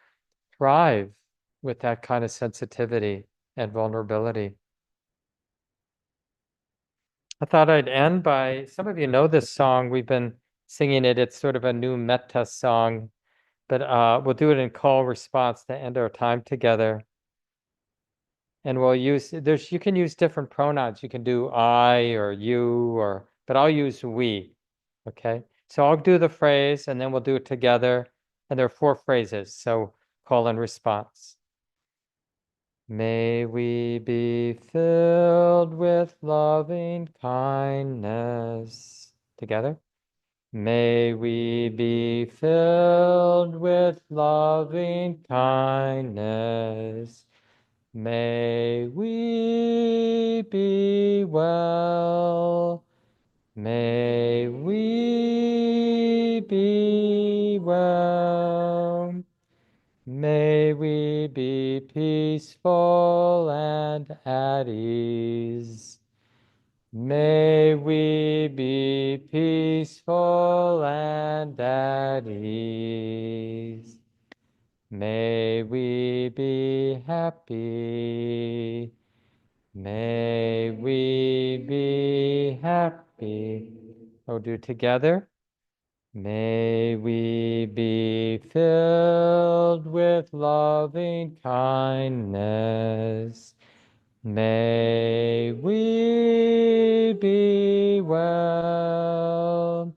thrive with that kind of sensitivity and vulnerability. I thought I'd end by, some of you know this song, we've been singing it. It's sort of a new metta song, but we'll do it in call response to end our time together. And we'll use, you can use different pronouns. You can do I or you, but I'll use we, okay? So I'll do the phrase and then we'll do it together. And there are 4 phrases, so call and response. May we be filled with loving kindness. Together. May we be filled with loving kindness. May we be well. May we be well. May we be peaceful and at ease. May we be peaceful and at ease. May we be happy. May we be happy. We'll do together. May we be filled with loving kindness. May we be well.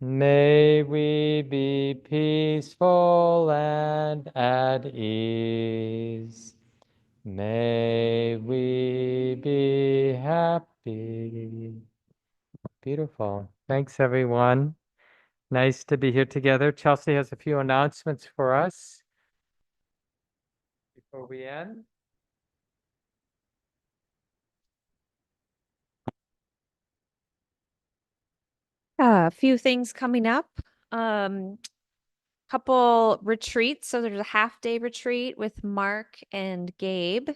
May we be peaceful and at ease. May we be happy. Beautiful. Thanks, everyone. Nice to be here together. Chelsea has a few announcements for us before we end. A few things coming up. Couple retreats. So there's a half-day retreat with Mark and Gabe,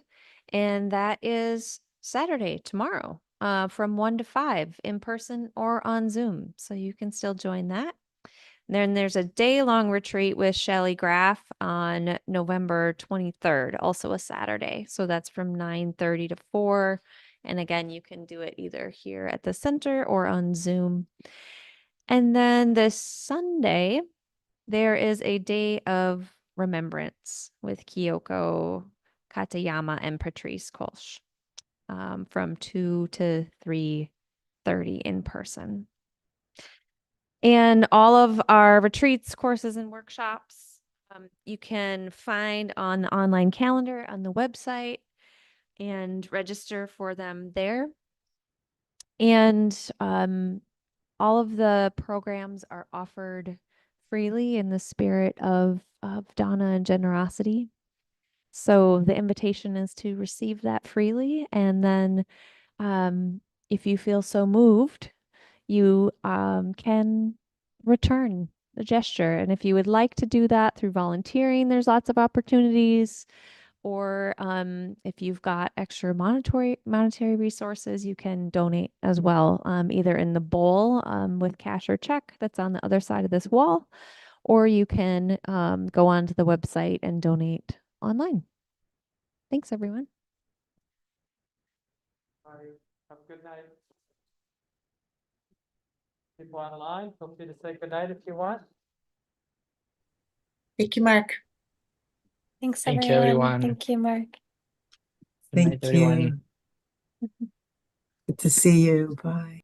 and that is Saturday, tomorrow, from 1 to 5 in person or on Zoom. So you can still join that. Then there's a day-long retreat with Shelley Graff on November 23rd, also a Saturday. So that's from 9:30 to 4. And again, you can do it either here at the center or on Zoom. And then this Sunday, there is a day of remembrance with Kyoko Katayama and Patrice Kolsch, from 2 to 3:30 in person. And all of our retreats, courses, and workshops, you can find on the online calendar on the website and register for them there. And all of the programs are offered freely in the spirit of dana and generosity. So the invitation is to receive that freely. And then if you feel so moved, you can return the gesture. And if you would like to do that through volunteering, there's lots of opportunities. Or if you've got extra monetary resources, you can donate as well, either in the bowl with cash or check that's on the other side of this wall, or you can go onto the website and donate online. Thanks, everyone. Bye. Have a good night. People online, feel free to say good night if you want. Thank you, Mark. Thanks, Thank you, everyone. Thank you, Mark. Good night, Thank everyone. you. Good to see you. Bye.